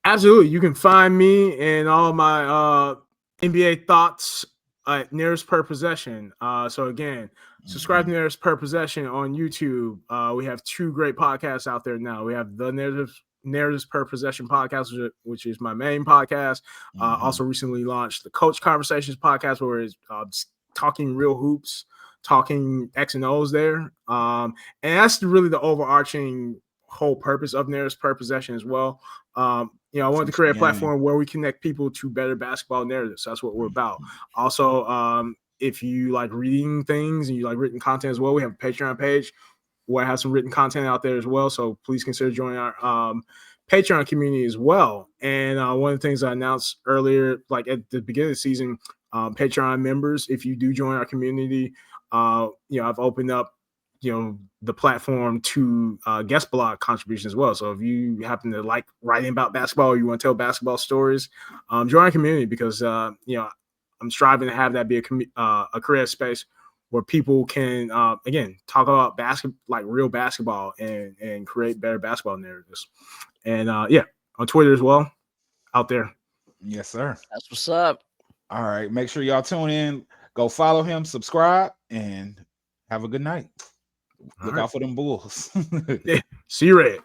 Speaker 2: absolutely. You can find me and all my NBA thoughts at Nearest Per Possession. So again, subscribe to Nearest Per Possession on YouTube. We have two great podcasts out there now. We have the Narratives Per Possession podcast, which is my main podcast. Also recently launched the Coach Conversations podcast, where it's talking real hoops, talking X and O's there. And that's really the overarching whole purpose of Narratives Per Possession as well. I wanted to
Speaker 1: Teach the
Speaker 2: create a
Speaker 1: game.
Speaker 2: platform where we connect people to better basketball narratives. That's what we're about. Also, if you like reading things and you like written content as well, we have a Patreon page where I have some written content out there as well. So please consider joining our Patreon community as well. And one of the things I announced earlier, like at the beginning of the season, Patreon members, if you do join our community, I've opened up, the platform to guest blog contributions as well. So if you happen to like writing about basketball or you want to tell basketball stories, join our community because, I'm striving to have that be a career space where people can, again, talk about basketball, like real basketball and create better basketball narratives. And on Twitter as well, out there.
Speaker 1: Yes, sir.
Speaker 3: That's what's up.
Speaker 1: All right. Make sure y'all tune in. Go follow him, subscribe, and have a good night. Look out for them Bulls.
Speaker 2: Yeah. See you, Red.